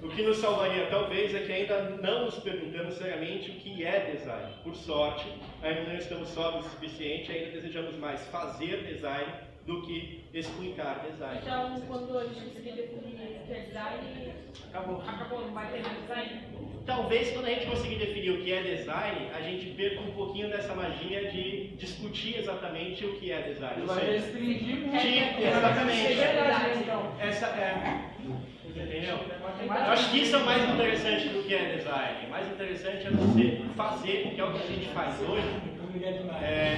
O que nos salvaria talvez é que ainda não nos perguntamos seriamente o que é design. Por sorte, ainda não estamos sóbrios o suficiente, ainda desejamos mais fazer design do que explicar design. Então, quando a gente conseguir definir o que é design, acabou, não vai ter mais design? Talvez quando a gente conseguir definir o que é design, a gente perca um pouquinho dessa magia de discutir exatamente o que é design. Vai restringir muito. Exatamente. Então. Essa é. Entendeu? Eu acho que isso é o mais interessante do que é design. O mais interessante é você fazer, que é o que a gente faz hoje,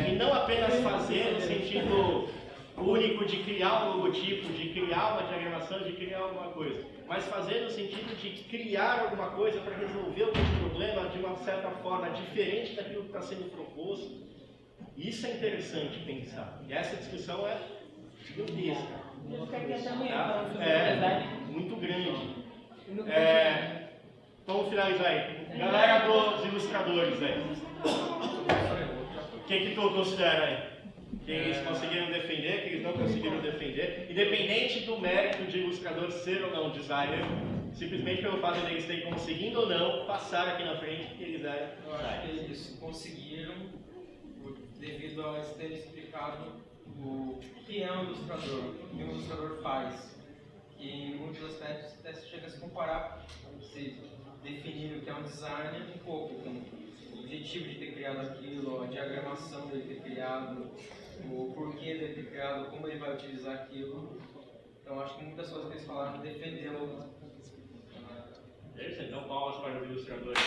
e não apenas fazer no sentido único de criar um logotipo, de criar uma diagramação, de criar alguma coisa, mas fazer no sentido de criar alguma coisa para resolver algum problema de uma certa forma diferente daquilo que está sendo proposto. Isso é interessante pensar. E essa discussão é gigantesca. Muito grande. Vamos finalizar aí. Galera dos ilustradores aí. O que tu considera aí? Que eles conseguiram defender, que eles não conseguiram defender, independente do mérito de ilustrador ser ou não designer, simplesmente pelo fato deles terem conseguido ou não passar aqui na frente que eles eram designers. Eu acho que eles conseguiram devido a eles terem explicado o que é um ilustrador, o que um ilustrador faz. E em muitos aspectos até chega a se comparar, se definir o que é um designer um pouco, com o objetivo de ter criado aquilo, a diagramação dele ter criado, o porquê dele ter criado, como ele vai utilizar aquilo. Então acho que muitas coisas que eles falaram defenderam. Então, palmas para os ilustradores.